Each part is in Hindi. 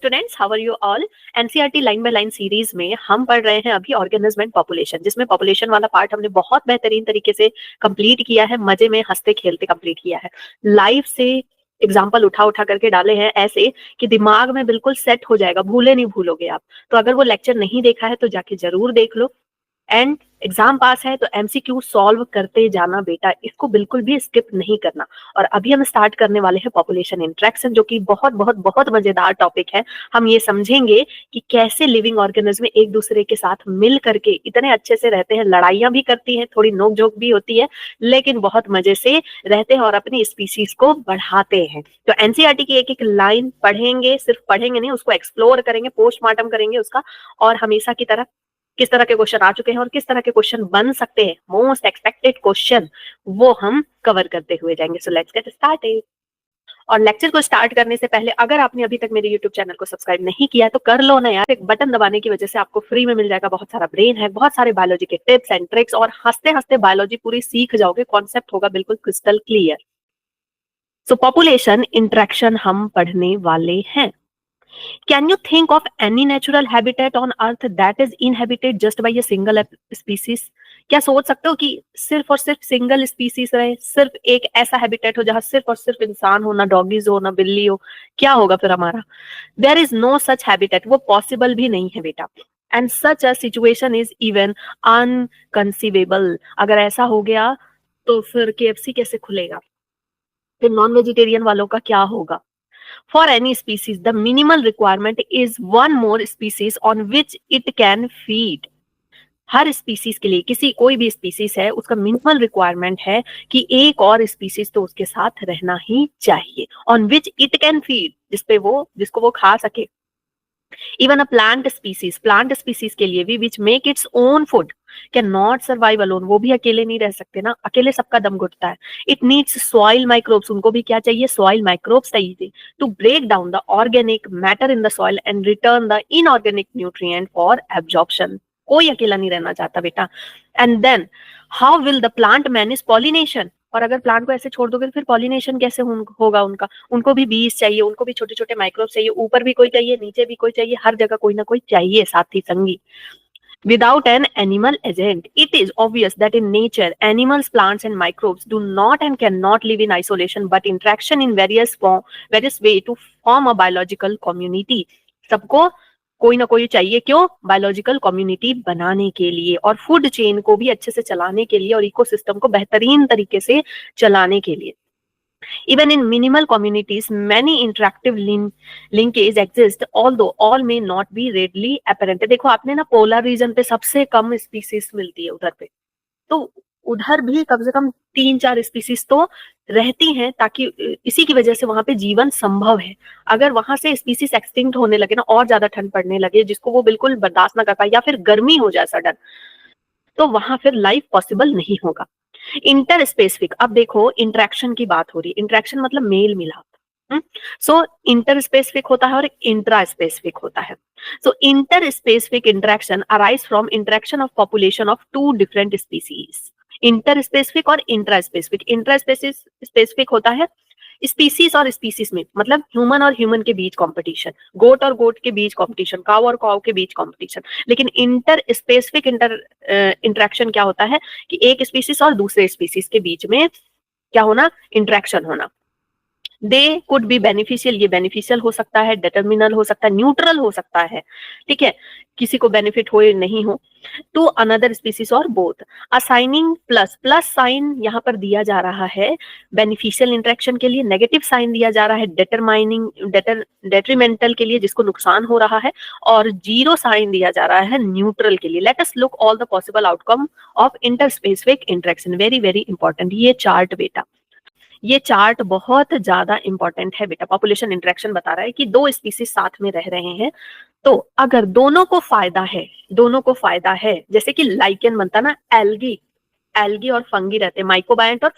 Students, how are you all. NCERT line by line series में हम पढ़ रहे हैं अभी ऑर्गेनिज्म एंड पॉपुलेशन, जिसमें पॉपुलेशन वाला पार्ट हमने बहुत बेहतरीन तरीके से कंप्लीट किया है, मजे में हंसते खेलते कंप्लीट किया है। लाइव से एग्जाम्पल उठा उठा करके डाले हैं ऐसे कि दिमाग में बिल्कुल सेट हो जाएगा, भूले नहीं भूलोगे आप। तो अगर वो लेक्चर नहीं देखा है तो जाके जरूर देख लो। एंड एग्जाम पास है तो एमसीक्यू सॉल्व करते जाना बेटा, इसको बिल्कुल भी स्किप नहीं करना। और अभी हम स्टार्ट करने वाले हैं पॉपुलेशन इंटरेक्शन, जो कि बहुत बहुत बहुत मजेदार टॉपिक है। हम ये समझेंगे कि कैसे लिविंग ऑर्गेनिज्म एक दूसरे के साथ मिल करके इतने अच्छे से रहते हैं, लड़ाइयां भी करती हैं, थोड़ी नोक झोंक भी होती है, लेकिन बहुत मजे से रहते हैं और अपनी स्पीसीज को बढ़ाते हैं। तो एनसीईआरटी की एक एक लाइन पढ़ेंगे, सिर्फ पढ़ेंगे नहीं, उसको एक्सप्लोर करेंगे, पोस्टमार्टम करेंगे उसका, और हमेशा की तरह किस तरह के क्वेश्चन आ चुके हैं और किस तरह के क्वेश्चन बन सकते हैं, मोस्ट एक्सपेक्टेड क्वेश्चन, वो हम कवर करते हुए जाएंगे। So let's get started. और लेक्चर को स्टार्ट करने से पहले अगर आपने अभी तक मेरे यूट्यूब चैनल को सब्सक्राइब नहीं किया है तो कर लो ना यार। एक बटन दबाने की वजह से आपको फ्री में मिल जाएगा बहुत सारा ब्रेन हैक, बहुत सारे बायोलॉजी के टिप्स एंड ट्रिक्स, और हंसते हंसते बायोलॉजी पूरी सीख जाओगे, कॉन्सेप्ट होगा बिल्कुल क्रिस्टल क्लियर। सो पॉपुलेशन इंटरेक्शन हम पढ़ने वाले हैं। Can you think of any natural habitat on Earth that is inhabited just by a single species? क्या सोच सकते हो कि सिर्फ और सिर्फ सिंगल स्पीसीज रहे, सिर्फ एक ऐसा हैबिटेट हो जहां सिर्फ और सिर्फ इंसान हो, ना डॉगीज हो, ना बिल्ली हो? क्या होगा फिर हमारा? There is no such habitat, वो पॉसिबल भी नहीं है बेटा। And such a situation is even inconceivable. अगर ऐसा हो गया तो फिर केएफसी कैसे खुलेगा? फिर नॉन वेजिटेरियन वालों का क्या होगा? For any species, the minimal requirement is one more species on which it can feed. Her species के लिए, किसी कोई भी स्पीसीज है उसका मिनिमल रिक्वायरमेंट है कि एक और स्पीसीज तो उसके साथ रहना ही चाहिए, on which it can feed, जिसको वो खा सके। इवन अ प्लांट स्पीसीज के लिए भी which make its own food can not survive alone. वो भी अकेले नहीं रह सकते ना, अकेले सबका दम घुटता है। इट नीड्स सॉइल माइक्रोब्स, उनको भी क्या चाहिए? सॉइल माइक्रोब्स चाहिए to break down the organic matter in the soil and return the inorganic nutrient for absorption. कोई अकेला नहीं रहना चाहता बेटा। And then how will the plant manage pollination? और अगर प्लांट को ऐसे छोड़ दोगे तो फिर पॉलिनेशन कैसे होगा उनका? उनको भी बीज चाहिए, उनको भी छोटे छोटे माइक्रोब चाहिए, ऊपर भी कोई चाहिए, नीचे भी कोई चाहिए, हर जगह कोई ना कोई चाहिए साथी संगी। Without an animal agent, it is obvious that in nature, animals, plants, and microbes do not and cannot live in isolation, but interaction in various way to form a biological community. सबको कोई ना कोई चाहिए, क्यों? बायोलॉजिकल कम्युनिटी बनाने के लिए, और फूड चेन को भी अच्छे से चलाने के लिए, और इकोसिस्टम को बेहतरीन तरीके से चलाने के लिए। Even in minimal communities, many interactive linkages exist, although all may not be readily apparent. देखो आपने ना पोलर रीजन पे सबसे कम स्पीसीज मिलती है उधर पे, तो उधर भी कम से कम 3-4 स्पीसीज तो रहती हैं, ताकि इसी की वजह से वहां पे जीवन संभव है। अगर वहां से स्पीसीज एक्सटिंक्ट होने लगे ना, और ज्यादा ठंड पड़ने लगे जिसको वो बिल्कुल बर्दाश्त ना कर पाए, या फिर गर्मी हो जाए सडन, तो वहां फिर लाइफ पॉसिबल नहीं होगा। इंटर स्पेसिफिक, अब देखो इंटरेक्शन की बात हो रही है, इंटरेक्शन मतलब मेल मिलाप। सो इंटर स्पेसिफिक होता है और इंट्रा स्पेसिफिक होता है। So inter specific interaction arise from interaction of population of 2 different species. Inter specific और इंट्रा स्पेसिफिक। इंट्रा स्पेसिफिक होता है स्पीसीज और स्पीसीज में, मतलब ह्यूमन और ह्यूमन के बीच कंपटीशन, गोट और गोट के बीच कंपटीशन, काऊ और काऊ के बीच कंपटीशन। लेकिन इंटर स्पेसिफिक इंटरेक्शन क्या होता है कि एक स्पीसीज और दूसरे स्पीसीज के बीच में क्या होना? इंटरेक्शन होना। दे कुड बी बेनिफिशियल, ये बेनिफिशियल हो सकता है, डिटर्मिनल हो सकता है, न्यूट्रल हो सकता है, ठीक है, किसी को बेनिफिट हो नहीं हो, टू अनदर स्पीसीज और बोथ। असाइनिंग प्लस साइन यहाँ पर दिया जा रहा है बेनिफिशियल इंटरेक्शन के लिए, नेगेटिव साइन दिया जा रहा है डेट्रीमेंटल के लिए, जिसको नुकसान हो रहा है, और 0 साइन दिया जा रहा है न्यूट्रल के लिए। Let us look all the possible outcome of interspecific interaction. Very very important ये चार्ट बेटा, ये चार्ट बहुत ज्यादा इंपॉर्टेंट है बेटा। पॉपुलेशन इंटरेक्शन बता रहा है कि 2 स्पीसीज साथ में रह रहे हैं, तो अगर दोनों को फायदा है, जैसे कि लाइकेन बनता ना, एल्गी और फंगी रहते हैं, माइकोबायंट और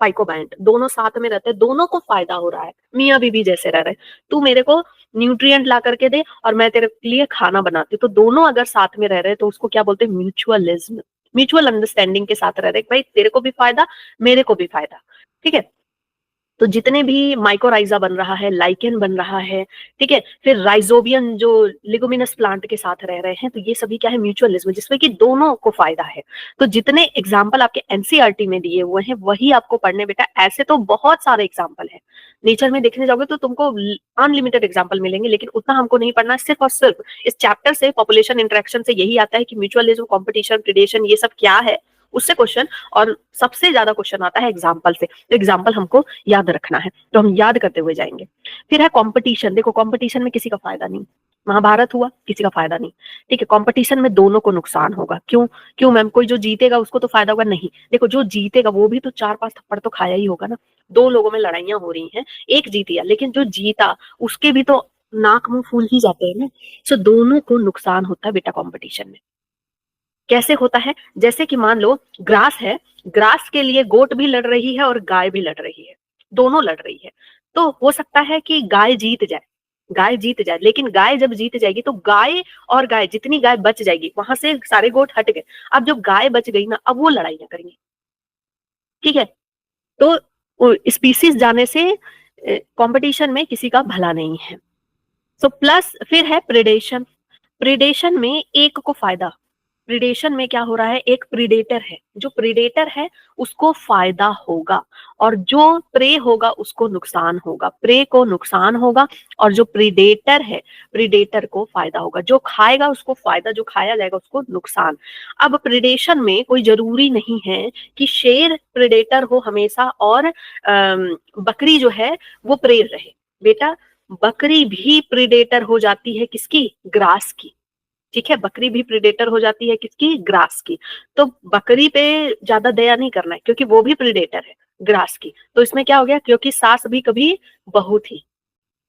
फाइकोबायंट, दोनों साथ में रहते हैं, दोनों को फायदा हो रहा है, मियाँ बीवी जैसे रह रहे, तू मेरे को न्यूट्रिएंट ला करके दे और मैं तेरे लिए खाना बनाती हूँ। तो दोनों अगर साथ में रह रहे हैं तो उसको क्या बोलते हैं? म्यूचुअलिज्म, म्यूचुअल अंडरस्टैंडिंग के साथ रह रहे, भाई तेरे को भी फायदा, मेरे को भी फायदा, ठीक है। तो जितने भी माइकोराइजा बन रहा है, लाइकेन बन रहा है, ठीक है, फिर राइजोबियम जो लिगुमिनस प्लांट के साथ रह रहे हैं, तो ये सभी क्या है, म्यूचुअलिज्म, जिसमें कि दोनों को फायदा है। तो जितने एग्जाम्पल आपके एनसीईआरटी में दिए हुए हैं वही आपको पढ़ने बेटा। ऐसे तो बहुत सारे एग्जाम्पल है, नेचर में देखने जाओगे तो तुमको अनलिमिटेड एग्जाम्पल मिलेंगे, लेकिन उतना हमको नहीं पढ़ना। सिर्फ और सिर्फ इस चैप्टर से, पॉपुलेशन इंटरेक्शन से यही आता है कि म्यूचुअलिज्म, कॉम्पिटिशन, प्रिडेशन, ये सब क्या है, उससे क्वेश्चन। और सबसे ज्यादा क्वेश्चन आता है एग्जाम्पल से, तो एग्जाम्पल हमको याद रखना है, तो हम याद करते हुए जाएंगे। फिर है कंपटीशन। देखो कंपटीशन में किसी का फायदा नहीं, महाभारत हुआ, किसी का फायदा नहीं, ठीक है। कंपटीशन में दोनों को नुकसान होगा। क्यों? क्यों मैम? कोई जो जीतेगा उसको तो फायदा होगा? नहीं। देखो जो जीतेगा वो भी तो 4-5 थप्पड़ तो खाया ही होगा ना। दो लोगों में लड़ाइयां हो रही हैं, एक जीत गया, लेकिन जो जीता उसके भी तो नाक मुंह फूल ही जाते हैं ना। सो दोनों को नुकसान होता है बेटा कंपटीशन में। कैसे होता है? जैसे कि मान लो ग्रास है, ग्रास के लिए गोट भी लड़ रही है और गाय भी लड़ रही है, दोनों लड़ रही है। तो हो सकता है कि गाय जीत जाए, गाय जीत जाए, लेकिन गाय जब जीत जाएगी तो गाय और गाय, जितनी गाय बच जाएगी वहां से सारे गोट हट गए। अब जो गाय बच गई ना, अब वो लड़ाइयां करेंगी, ठीक है। तो स्पीसीज जाने से कंपटीशन में किसी का भला नहीं है। सो प्लस फिर है प्रिडेशन। प्रिडेशन में एक को फायदा, प्रिडेशन में क्या हो रहा है, एक प्रीडेटर है, जो प्रीडेटर है उसको फायदा होगा, और जो प्रे होगा उसको नुकसान होगा, प्रे को नुकसान होगा, और जो प्रीडेटर है, प्रीडेटर को फायदा होगा। जो खाएगा उसको फायदा, जो खाया जाएगा उसको नुकसान। अब प्रिडेशन में कोई जरूरी नहीं है कि शेर प्रीडेटर हो हमेशा और बकरी जो है वो प्रे रहे। बेटा बकरी भी प्रीडेटर हो जाती है, किसकी? ग्रास की, ठीक है। बकरी भी प्रीडेटर हो जाती है, किसकी? ग्रास की। तो बकरी पे ज्यादा दया नहीं करना है, क्योंकि वो भी प्रीडेटर है ग्रास की। तो इसमें क्या हो गया, क्योंकि सास भी कभी बहू थी,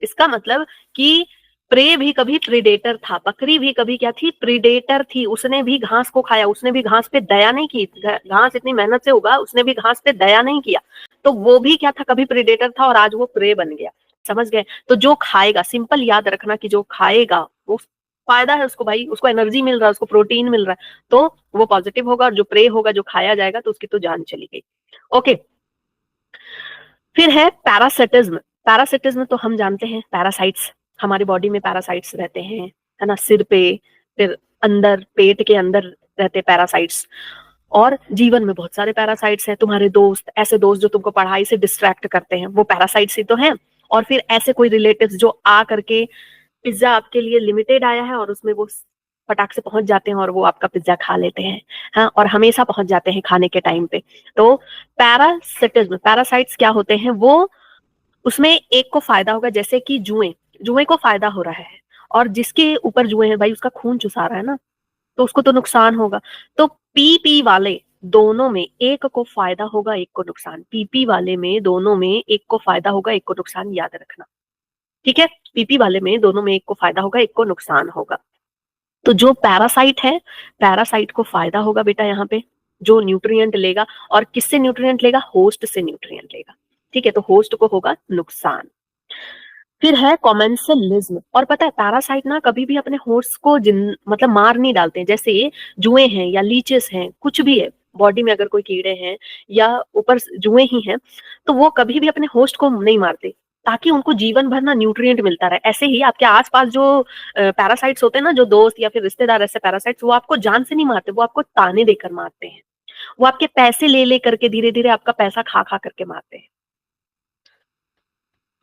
इसका मतलब कि प्रे भी कभी प्रीडेटर था, बकरी भी कभी क्या थी? प्रीडेटर थी। उसने भी घास को खाया, उसने भी घास पे दया नहीं की, घास इतनी मेहनत से उगा, उसने भी घास पे दया नहीं किया, तो वो भी क्या था, कभी प्रीडेटर था और आज वो प्रे बन गया। समझ गए? तो जो खाएगा, सिंपल याद रखना कि जो खाएगा वो फायदा है उसको, भाई उसको एनर्जी मिल रहा है, उसको प्रोटीन मिल रहा है, तो वो पॉजिटिव होगा। और जो प्रे होगा, जो खाया जाएगा, तो उसकी तो जान चली गई। ओके। फिर है पैरासिटिज्म। पैरासिटिज्म तो हम जानते हैं, पैरासाइट्स, हमारी बॉडी में पैरासाइट्स रहते हैं, है ना, सिर पे, फिर अंदर पेट के अंदर रहते पैरासाइट्स। और जीवन में बहुत सारे पैरासाइट्स हैं। तुम्हारे दोस्त, ऐसे दोस्त जो तुमको पढ़ाई से डिस्ट्रैक्ट करते हैं, वो पैरासाइट्स ही तो हैं। और फिर ऐसे कोई रिलेटिव्स जो आ करके, पिज्जा आपके लिए लिमिटेड आया है और उसमें वो फटाक से पहुंच जाते हैं और वो आपका पिज्जा खा लेते हैं, हाँ, और हमेशा पहुंच जाते हैं खाने के टाइम पे। तो पैरासिटिज्म, पैरासाइट्स क्या होते हैं, वो उसमें एक को फायदा होगा, जैसे कि जुएं, जुएं को फायदा हो रहा है, और जिसके ऊपर जुएं है भाई उसका खून चुसा रहा है ना, तो उसको तो नुकसान होगा। तो पीपी वाले दोनों में एक को फायदा होगा, एक को नुकसान। पीपी वाले में दोनों में एक को फायदा होगा, एक को नुकसान, याद रखना, ठीक है। पीपी वाले में दोनों में एक को फायदा होगा, एक को नुकसान होगा। तो जो पैरासाइट है, पैरासाइट को फायदा होगा बेटा यहाँ पे, जो न्यूट्रिएंट लेगा। और किससे न्यूट्रिएंट लेगा? होस्ट से न्यूट्रिएंट लेगा, ठीक है। तो होस्ट को होगा नुकसान। फिर है कॉमेंसलिज्म। और पता है पैरासाइट ना कभी भी अपने होस्ट को मतलब मार नहीं डालते हैं। जैसे जुएं हैं या लीचेस हैं, कुछ भी है बॉडी में, अगर कोई कीड़े हैं या ऊपर जुएं ही हैं, तो वो कभी भी अपने होस्ट को नहीं मारते, ताकि उनको जीवन भर ना न्यूट्रिएंट मिलता रहे। ऐसे ही आपके आसपास जो पैरासाइट्स होते हैं ना, जो दोस्त या फिर रिश्तेदार, ऐसे पैरासाइट्स, वो आपको जान से नहीं मारते, वो आपको ताने देकर मारते हैं। वो आपके पैसे ले ले करके, धीरे धीरे आपका पैसा खा खा करके मारते हैं।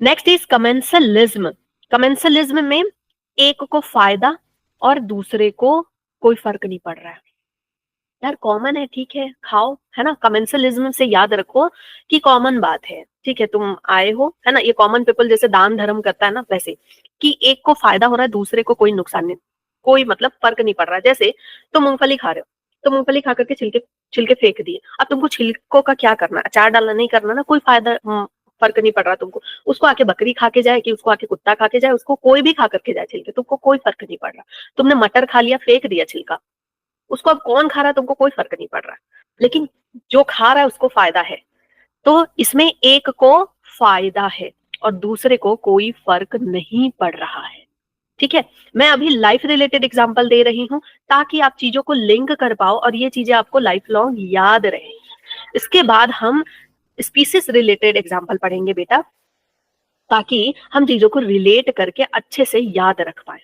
Next is commensalism. कमेंसलिज्म में एक को फायदा और दूसरे को कोई फर्क नहीं पड़ रहा है। यार कॉमन है, ठीक है, खाओ, है ना। कमेंसलिज्म से याद रखो कि कॉमन बात है, ठीक है, तुम आए हो, है ना, ये कॉमन पीपल जैसे दान धर्म करता है ना, वैसे कि एक को फायदा हो रहा है, दूसरे को कोई नुकसान नहीं, कोई मतलब फर्क नहीं पड़ रहा है। जैसे तुम मूंगफली खा रहे हो, तो मूंगफली खा करके छिलके छिलके फेंक दिए। अब तुमको छिलकों का क्या करना, अचार डालना नहीं करना ना, कोई फायदा फर्क नहीं पड़ रहा तुमको। उसको आके बकरी खा के जाए कि उसको आके कुत्ता खा के जाए, उसको कोई भी खा करके जाए छिलके, तुमको कोई फर्क नहीं पड़ रहा। तुमने मटर खा लिया, फेंक दिया छिलका, उसको अब कौन खा रहा है तुमको कोई फर्क नहीं पड़ रहा, लेकिन जो खा रहा है उसको फायदा है। तो इसमें एक को फायदा है और दूसरे को कोई फर्क नहीं पड़ रहा है, ठीक है। मैं अभी लाइफ रिलेटेड एग्जांपल दे रही हूं ताकि आप चीजों को लिंक कर पाओ और ये चीजें आपको लाइफ लॉन्ग याद रहे। इसके बाद हम स्पीसीज रिलेटेड एग्जाम्पल पढ़ेंगे बेटा, ताकि हम चीजों को रिलेट करके अच्छे से याद रख पाए।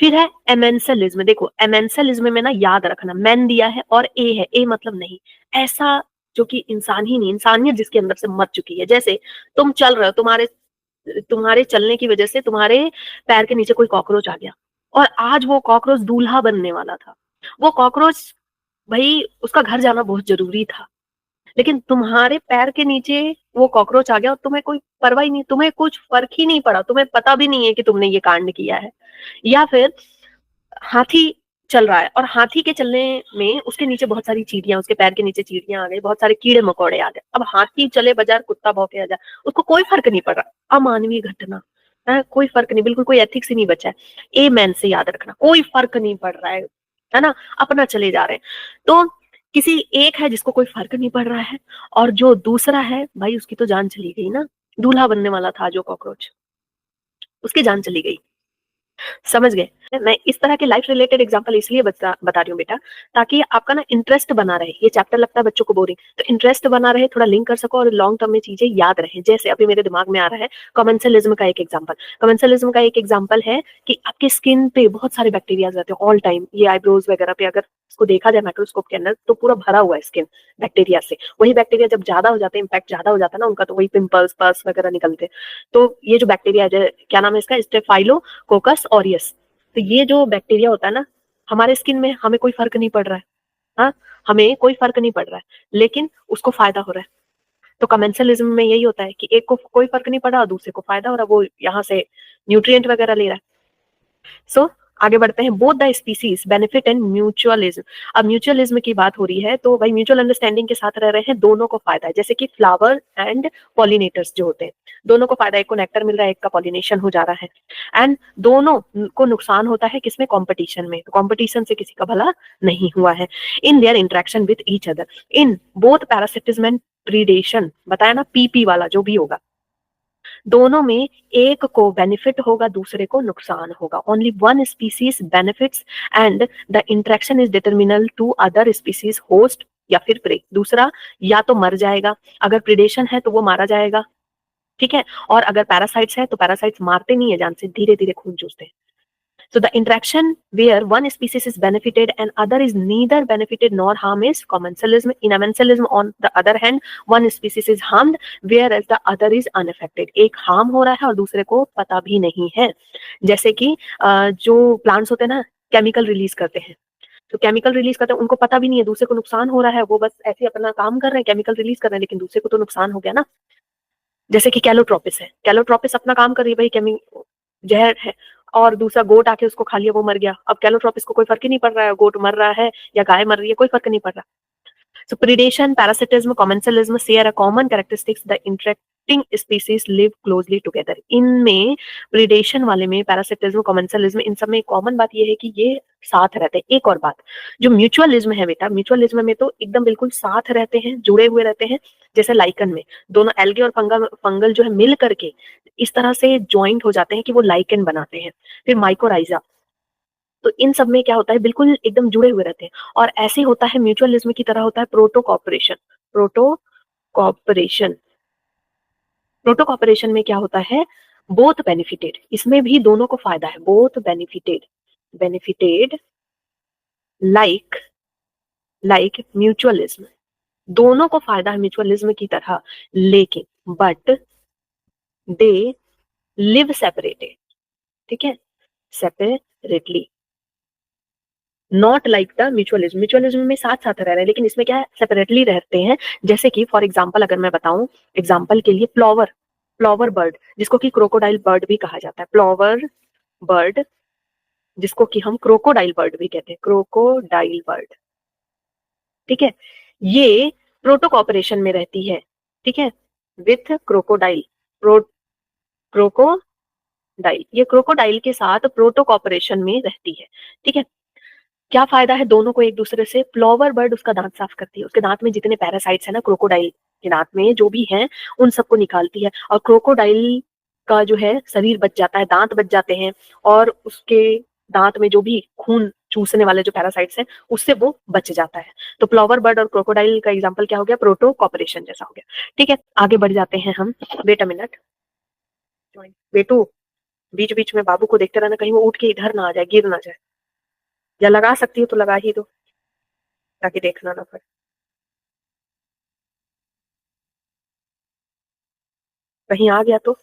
फिर है एमेंसलिज्म। देखो एमेंसलिज्म में ना याद रखना, मैन दिया है और ए है, ए मतलब नहीं, ऐसा जो कि इंसान ही नहीं, इंसानियत जिसके अंदर से मर चुकी है। जैसे तुम चल रहे हो, तुम्हारे तुम्हारे चलने की वजह से तुम्हारे पैर के नीचे कोई कॉकरोच आ गया, और आज वो कॉकरोच दूल्हा बनने वाला था। वो कॉकरोच, भाई उसका घर जाना बहुत जरूरी था, लेकिन तुम्हारे पैर के नीचे वो कॉकरोच आ गया और तुम्हें कोई परवाह ही नहीं, तुम्हें कुछ फर्क ही नहीं पड़ा, तुम्हें पता भी नहीं है कि तुमने ये कांड किया है। या फिर हाथी चल रहा है और हाथी के चलने में उसके नीचे बहुत सारी चींटियां, उसके पैर के नीचे चींटियां आ गई, बहुत सारे कीड़े मकोड़े आ गए। अब हाथी चले बाजार, कुत्ता भौंके आ जाए, उसको कोई फर्क नहीं पड़ रहा, अमानवीय घटना है, कोई फर्क नहीं, बिल्कुल कोई एथिक्स ही नहीं बचा है। ए मैन से याद रखना, कोई फर्क नहीं पड़ रहा है ना, अपना चले जा रहे हैं। तो किसी एक है जिसको कोई फर्क नहीं पड़ रहा है, और जो दूसरा है भाई उसकी तो जान चली गई ना, दूल्हा बनने वाला था जो कॉकरोच, उसकी जान चली गई। समझ गए? मैं इस तरह के लाइफ रिलेटेड एग्जांपल इसलिए बता रही हूँ बेटा, ताकि आपका ना इंटरेस्ट बना रहे। ये चैप्टर लगता है बच्चों को बोरिंग, तो इंटरेस्ट बना रहे, थोड़ा लिंक कर सको और लॉन्ग टर्म में चीजें याद रहे। जैसे अभी मेरे दिमाग में आ रहा है कमेंसलिज्म का एक एग्जांपल। कमेंसलिज्म का एक एग्जांपल है कि आपके स्किन पे बहुत सारे बैक्टीरिया रहते हैं ऑल टाइम, ये आईब्रोज वगैरह पे अगर इसको देखा जाए माइक्रोस्कोप के अंदर तो पूरा भरा हुआ है स्किन बैक्टीरिया से। वही बैक्टीरिया जब ज्यादा हो जाते हैं, इम्पैक्ट ज्यादा हो जाता है ना उनका, तो वही पिंपल्स पस वगैरह निकलते हैं। तो ये जो बैक्टीरिया क्या नाम है इसका, स्टेफाइलोकोकस ऑरियस, तो ये जो बैक्टीरिया होता है ना हमारे स्किन में, हमें कोई फर्क नहीं पड़ रहा है, हाँ, हमें कोई फर्क नहीं पड़ रहा है, लेकिन उसको फायदा हो रहा है। तो कमेंसलिज्म में यही होता है कि एक को कोई फर्क नहीं पड़ा और दूसरे को फायदा हो रहा है, वो यहाँ से न्यूट्रिएंट वगैरह ले रहा है। सो आगे बढ़ते हैं। Both the species benefit and mutualism. अब म्यूचुअलिज्म की बात हो रही है तो भाई म्यूचुअल अंडरस्टैंडिंग के साथ रह रहे हैं, दोनों को फायदा है। जैसे कि फ्लावर एंड पॉलिनेटर्स जो होते हैं, दोनों को फायदा है, एक को नेक्टर मिल रहा है, एक का पॉलिनेशन हो जा रहा है, एंड दोनों को नुकसान होता है किसमें, कंपटीशन में। तो कंपटीशन से किसी का भला नहीं हुआ है। In their interaction with each other, in both parasitism and predation, बताया ना, पीपी वाला जो भी होगा, दोनों में एक को बेनिफिट होगा, दूसरे को नुकसान होगा। Only one species benefits and the interaction is detrimental to other species host या फिर प्रे। दूसरा या तो मर जाएगा, अगर प्रिडेशन है तो वो मारा जाएगा, ठीक है, और अगर पैरासाइट्स है तो पैरासाइट्स मारते नहीं है जान से, धीरे धीरे खून चूसते हैं। So the interaction where one species is benefited and other is neither benefited nor harm is commensalism. In amensalism, on the other hand, one species is harmed whereas the other is unaffected. एक harm हो रहा है और दूसरे को पता भी नहीं है। जैसे कि जो plants होते हैं ना, केमिकल रिलीज करते हैं, तो केमिकल रिलीज करते हैं, उनको पता भी नहीं है दूसरे को नुकसान हो रहा है, वो बस ऐसे अपना काम कर रहे हैं, केमिकल रिलीज कर रहे हैं, लेकिन दूसरे को तो नुकसान हो गया ना। जैसे कि कैलोट्रोपिस है, कैलोट्रोपिस अपना काम कर रही है, भाई जहर है, और दूसरा गोट आके उसको खा लिया, वो मर गया। अब कैलोट्रोपिस को कोई फर्क ही नहीं पड़ रहा है, गोट मर रहा है या गाय मर रही है, कोई फर्क नहीं पड़ रहा। So predation, parasitism, commensalism share a common characteristics. The interacting species live closely together. इनमें predation वाले में, parasitism, commensalism, इन सब में कॉमन बात ये है कि ये साथ रहते हैं। एक और बात, जो म्यूचुअलिज्म है बेटा, म्यूचुअलिज्म में तो एकदम बिल्कुल साथ रहते हैं, जुड़े हुए रहते हैं। जैसे लाइकन में दोनों एल्गे और फंगल जो है मिल करके इस तरह से ज्वाइंट हो जाते हैं कि वो लाइकन बनाते हैं। फिर माइकोराइजा, तो इन सब में क्या होता है, बिल्कुल एकदम जुड़े हुए रहते हैं। और ऐसे होता है म्यूचुअलिज्म की तरह होता है proto cooperation. Cooperation proto cooperation में क्या होता है, बोथ बेनिफिटेड, इसमें भी दोनों को फायदा है, बोथ बेनिफिटेड लाइक म्यूचुअलिज्म, दोनों को फायदा है म्यूचुअलिज्म की तरह, लेकिन बट दे लिव सेपरेटेड, ठीक है, separately, not like the mutualism. Mutualism में साथ साथ रह रहे हैं, लेकिन इसमें क्या है, सेपरेटली रहते हैं। जैसे कि फॉर एग्जांपल अगर मैं बताऊं, एग्जांपल के लिए प्लॉवर बर्ड, जिसको कि क्रोकोडाइल बर्ड भी कहा जाता है, प्लॉवर बर्ड जिसको कि हम क्रोकोडाइल बर्ड भी कहते हैं, क्रोकोडाइल बर्ड, ठीक है, ये प्रोटो कॉपरेशन में रहती है, ठीक है, विथ क्रोकोडाइल, क्रोकोडाइल, ये क्रोकोडाइल के साथ प्रोटो कॉपरेशन में रहती है, ठीक है। क्या फायदा है दोनों को एक दूसरे से, फ्लावर बर्ड उसका दांत साफ करती है, उसके दांत में जितने पैरासाइट्स है ना क्रोकोडाइल के दांत में जो भी हैं उन सबको निकालती है, और क्रोकोडाइल का जो है शरीर बच जाता है, दांत बच जाते हैं, और उसके दांत में जो भी खून चूसने वाले जो पैरासाइट्स हैं उससे वो बच जाता है। तो फ्लावर बर्ड और क्रोकोडाइल का एग्जांपल क्या हो गया, प्रोटो कॉपरेशन जैसा हो गया। ठीक है, आगे बढ़ जाते हैं हम। वेट अ मिनट बेटू, बीच बीच में बाबू को देखते रहना, कहीं वो उठ के इधर ना आ जाए, गिर ना जाए। या लगा सकती हो तो लगा ही दो ताकि देखना ना पड़े, कहीं आ गया तो।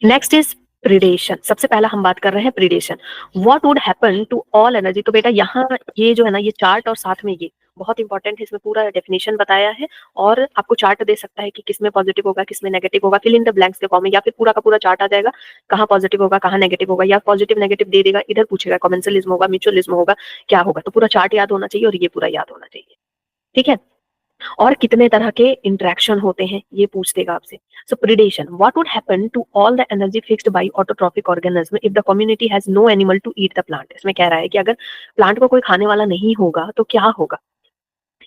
Next is predation. सबसे पहला हम बात कर रहे हैं predation. What would happen to all energy. तो बेटा यहाँ ये जो है ना, ये चार्ट और साथ में ये बहुत इंपॉर्टेंट है, इसमें पूरा डेफिनेशन बताया है और आपको चार्ट दे सकता है कि किसमें पॉजिटिव होगा किसमें नेगेटिव होगा, फिल इन द ब्लैंक्स के फॉर्म में, या फिर पूरा का पूरा चार्ट आ जाएगा, कहाँ पॉजिटिव होगा कहाँ नेगेटिव होगा, या पॉजिटिव नेगेटिव दे देगा, इधर पूछेगा कॉमेंसलिज्म होगा म्यूचुअलिज्म होगा, क्या होगा। तो पूरा चार्ट याद होना चाहिए और ये पूरा याद होना चाहिए। ठीक है, और कितने तरह के इंटरेक्शन होते हैं ये पूछ देगा आपसे। So predation, what would happen to all the energy fixed by autotrophic organism if the community has no animal to eat the plant. इसमें कह रहा है कि अगर प्लांट को कोई खाने वाला नहीं होगा तो क्या होगा।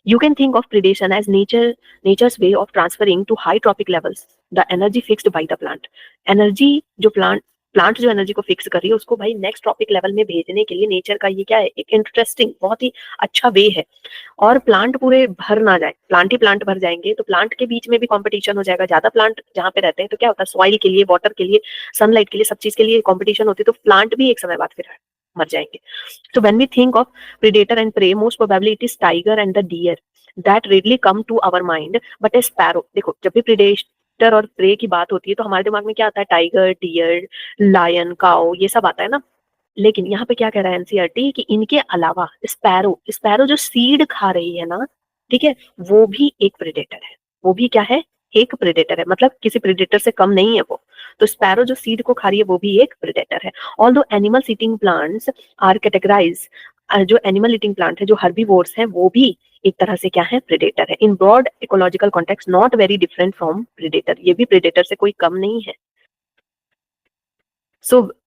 You can think of predation as nature's way of transferring to high trophic levels the energy fixed by the plant. Energy जो प्लांट जो एनर्जी को फिक्स कर रही है उसको भाई नेक्स्ट ट्रॉपिक लेवल में भेजने के लिए नेचर का ये क्या है, एक इंटरेस्टिंग बहुत ही अच्छा वे है। और प्लांट पूरे भर ना जाए, प्लांट ही प्लांट भर जाएंगे तो प्लांट के बीच में भी कंपटीशन हो जाएगा। ज्यादा प्लांट जहां पे रहते हैं तो क्या होता है, सॉइल के लिए, वाटर के लिए, सनलाइट के लिए, सब चीज के लिए कंपटीशन होती है, तो प्लांट भी एक समय बाद फिर मर जाएंगे। So when we think of predator and prey, most probably it is tiger and the deer that readily come to our mind. But a sparrow, देखो जब भी predator और prey की बात होती है तो हमारे दिमाग में क्या आता है, टाइगर, डियर, लायन, काऊ, ये सब आता है ना। लेकिन यहाँ पे क्या कह रहा है एनसीईआरटी कि इनके अलावा स्पैरो, स्पैरो जो सीड खा रही है ना, ठीक है, वो भी एक प्रेडेटर है। वो भी क्या है, एक प्रेडेटर है, मतलब किसी प्रेडेटर से कम नहीं है वो। तो स्पैरो जो सीड को खा रही है वो भी एक प्रेडेटर है। Although animal eating plants are categorise, जो एनिमल ईटिंग प्लांट है जो हर्बीवोर्स हैं वो भी एक तरह से क्या है, प्रेडेटर है। In broad ecological context not very different from predator, ये भी प्रेडेटर से कोई कम नहीं है।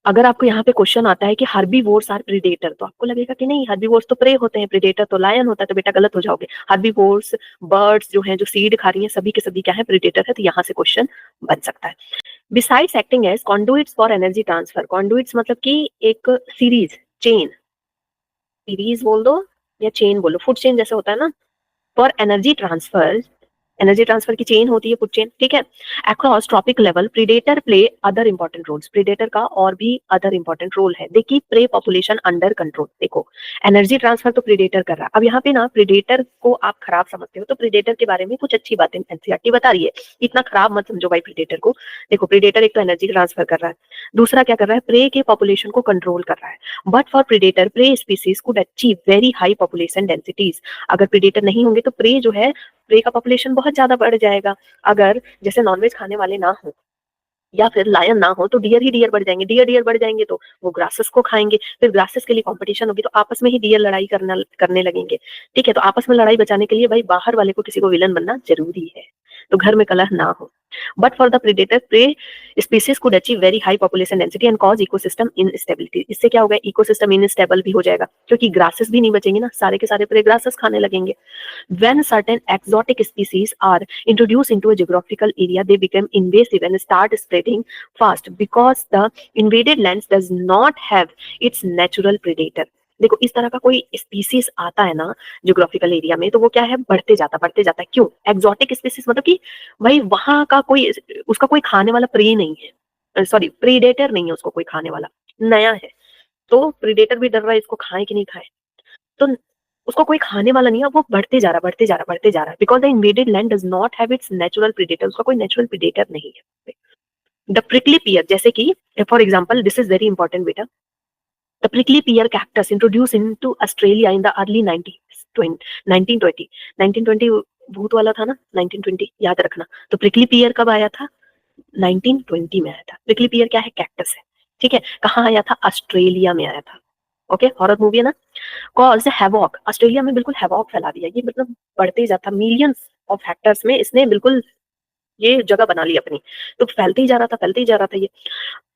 अगर आपको यहाँ पे क्वेश्चन आता है कि हर्बीवोर्स आर प्रीडेटर, तो आपको लगेगा कि नहीं हर्बीवोर्स तो प्रे होते हैं, प्रीडेटर तो लायन होता है, तो बेटा गलत हो जाओगे। हर्बीवोर्स बर्ड्स जो हैं जो सीड खा रही हैं सभी के सभी क्या है, प्रीडेटर है। तो यहाँ से क्वेश्चन बन सकता है। Besides acting as conduits for energy transfer, conduits मतलब कि एक सीरीज सीरीज बोल दो या चेन बोलो, फूड चेन जैसे होता है ना, for energy transfer, energy transfer की चेन होती है फूड चेन। ठीक है, across trophic level predator play other important roles, predator का और भी अदर इंपॉर्टेंट रोल है। देखिए प्रे पॉपुलेशन अंडर कंट्रोल, देखो एनर्जी ट्रांसफर तो प्रीडेटर कर रहा है। अब यहाँ पे ना प्रीडेटर को आप खराब समझते हो तो प्रीडेटर के बारे में कुछ अच्छी बातें एनसीईआरटी बता रही है, इतना खराब मत समझो भाई प्रीडेटर को। देखो प्रीडेटर एक तो एनर्जी ट्रांसफर कर रहा है, दूसरा क्या कर रहा है, प्रे के पॉपुलेशन को कंट्रोल कर रहा है। But for predator pray species could achieve very high population densities, अगर प्रीडेटर नहीं होंगे तो प्रे जो है, प्रे का पॉपुलेशन बहुत ज्यादा बढ़ जाएगा। अगर जैसे नॉनवेज खाने वाले ना हो या फिर लायन ना हो तो डियर ही डियर बढ़ जाएंगे, डियर बढ़ जाएंगे तो वो ग्रासेस को खाएंगे, फिर ग्रासेस के लिए कंपटीशन होगी तो आपस में ही डियर लड़ाई करने लगेंगे। ठीक है, तो आपस में लड़ाई बचाने के लिए भाई बाहर वाले को किसी को विलन बनना जरूरी है, तो घर में कलह ना हो। But for the predator prey species could achieve very high population density and cause ecosystem instability, इससे क्या होगा, इकोसिस्टम इनस्टेबल भी हो जाएगा क्योंकि ग्रासेस भी नहीं बचेंगे ना, सारे के सारे प्रे ग्रासेस खाने लगेंगे। When certain exotic species are introduced into a geographical area, they become invasive and start spreading fast because the invaded lands does not have its natural predator. देखो इस तरह का कोई स्पीसीज आता है ना ज्योग्राफिकल एरिया में तो वो क्या है, बढ़ते जाता है। क्यों, एक्सोटिक स्पीसीज मतलब कि भाई वहां का कोई, उसका कोई खाने वाला प्रे नहीं है, सॉरी प्रीडेटर नहीं है उसको कोई खाने वाला, नया है। तो प्रीडेटर भी डर रहा है इसको खाए कि नहीं खाए, तो उसको कोई खाने वाला नहीं है, वो बढ़ते जा रहा है because the invaded land does not have it's natural predator, उसका कोई नेचुरल प्रीडेटर नहीं है। द प्रिकली पियर, जैसे कि for example this is very important बेटा, the prickly pear cactus introduced into Australia in the early 1920, 1920 भूत वाला था ना 1920, याद रखना। तो प्रिकली पियर कब आया था, 1920 में आया था। प्रिकली पियर क्या है, कैक्टस है। ठीक है, कहाँ आया था, ऑस्ट्रेलिया में आया था। ओके, हॉरर मूवी है ना। कॉज हैवॉक, ऑस्ट्रेलिया में बिल्कुल हैवॉक फैला दिया, ये मतलब बढ़ते ही जाता, मिलियंस ऑफ हेक्टर्स में इसने बिल्कुल ये जगह बना ली अपनी, तो फैलते ही जा रहा था, फैलते ही जा रहा था ये।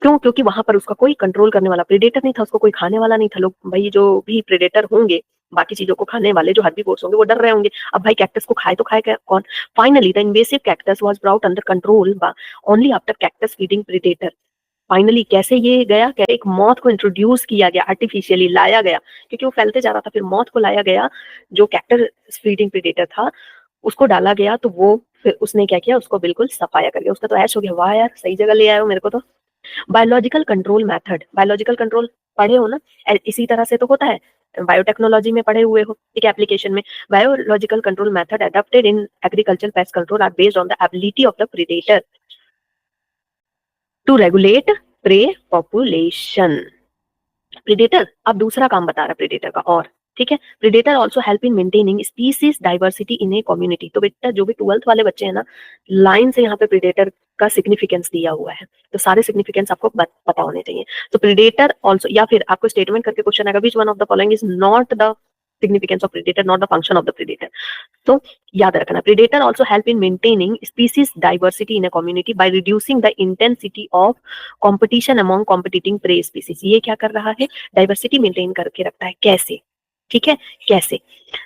क्यों? क्योंकि वहां पर उसका कोई कंट्रोल करने वाला प्रेडेटर नहीं था, उसको कोई खाने वाला नहीं था। लोग भाई जो भी प्रेडेटर होंगे, बाकी चीजों को खाने वाले जो हर्बीवोर्स होंगे, वो डर रहे होंगे, अब भाई कैक्टस को खाए तो खाए कौन? Finally the invasive cactus was brought under control only after cactus feeding predator. Finally कैसे ये गया? क्या एक मौत को इंट्रोड्यूस किया गया, आर्टिफिशियली लाया गया, क्योंकि वो फैलते जा रहा था, फिर मौत को लाया गया, जो कैक्टस फीडिंग प्रेडेटर था उसको डाला गया, तो वो फिर उसने क्या किया, उसको बिल्कुल सफाया कर गया। उसका तो ऐश हो गया, वाह यार सही जगह ले आए हो मेरे को। तो biological control method, biological control पढ़े हो ना, इसी तरह से तो होता है, बायोटेक्नोलॉजी में पढ़े हुए हो एक एप्लीकेशन में। Biological control method adopted in agriculture pest control are based on the ability of the predator to regulate prey population. Predator अब दूसरा काम बता रहा है प्रेडेटर का, और ठीक है, predator also help in maintaining species diversity in a community. तो बेटा जो भी 12th वाले बच्चे हैं ना, लाइन से यहाँ पे प्रेडेटर का सिग्निफिकेंस दिया हुआ है, तो सारे सिग्निफिकेंस आपको पता होने चाहिए। तो प्रेडेटर आल्सो, या फिर आपको स्टेटमेंट करके क्वेश्चन आएगा, which one of the following is not the significance of predator, not the function of the predator. तो याद रखना, predator also help in maintaining species diversity in a community by reducing the intensity of competition among competing prey species. ये क्या कर रहा है? डाइवर्सिटी मेंटेन करके रखता है। कैसे? ठीक है, कैसे?